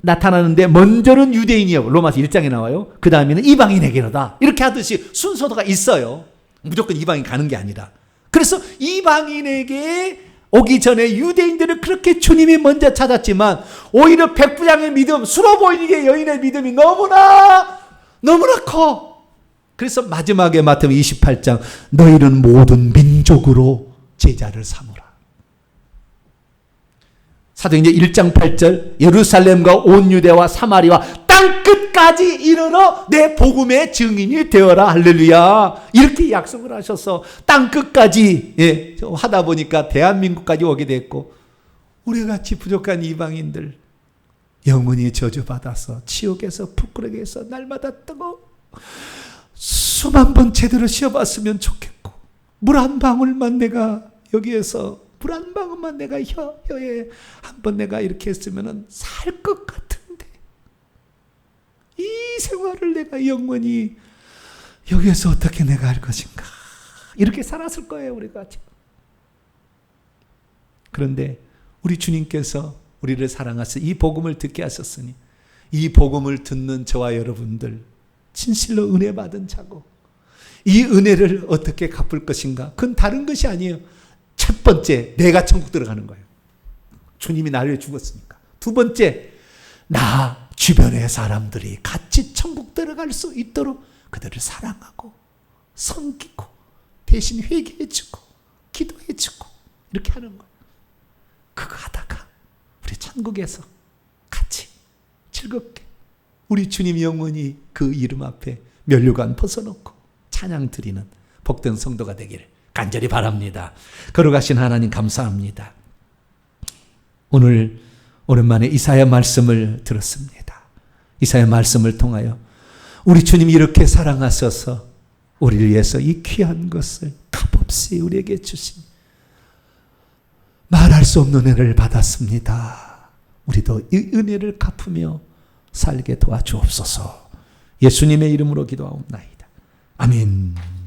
나타나는데 먼저는 유대인이요. 로마서 1장에 나와요. 그 다음에는 이방인에게로다. 이렇게 하듯이 순서가 있어요. 무조건 이방인 가는 게 아니라. 그래서 이방인에게 오기 전에 유대인들은 그렇게 주님이 먼저 찾았지만 오히려 백부장의 믿음, 수로 보이는 여인의 믿음이 너무나 커. 그래서 마지막에 마태복음 28장 너희는 모든 민족으로 제자를 삼으라. 사도행전 1장 8절 예루살렘과 온 유대와 사마리아 땅끝까지 이르러 내 복음의 증인이 되어라. 할렐루야. 이렇게 약속을 하셔서 땅끝까지 하다 보니까 대한민국까지 오게 됐고 우리가 같이 부족한 이방인들 영원히 저주받아서 지옥에서 부끄러기에서 날마다 뜨고 수만 번 제대로 쉬어봤으면 좋겠고 물 한 방울만 내가 여기에서 물 한 방울만 내가 혀에 한번 내가 이렇게 했으면 살 것 같은데 이 생활을 내가 영원히 여기에서 어떻게 내가 할 것인가. 이렇게 살았을 거예요, 우리가. 그런데 우리 주님께서 우리를 사랑하셔서 이 복음을 듣게 하셨으니 이 복음을 듣는 저와 여러분들 진실로 은혜 받은 자고 이 은혜를 어떻게 갚을 것인가. 그건 다른 것이 아니에요. 첫 번째, 내가 천국 들어가는 거예요. 주님이 나를 죽었으니까. 두 번째, 나 주변의 사람들이 같이 천국 들어갈 수 있도록 그들을 사랑하고 섬기고 대신 회개해주고 기도해주고 이렇게 하는 거예요. 그거 하다가 우리 천국에서 같이 즐겁게 우리 주님 영원히 그 이름 앞에 면류관 벗어놓고 찬양 드리는 복된 성도가 되기를 간절히 바랍니다. 걸어가신 하나님 감사합니다. 오늘 오랜만에 이사야 말씀을 들었습니다. 이사야 말씀을 통하여 우리 주님이 이렇게 사랑하셔서 우리를 위해서 이 귀한 것을 값없이 우리에게 주신 말할 수 없는 은혜를 받았습니다. 우리도 이 은혜를 갚으며 살게 도와주옵소서. 예수님의 이름으로 기도하옵나이다. 아멘.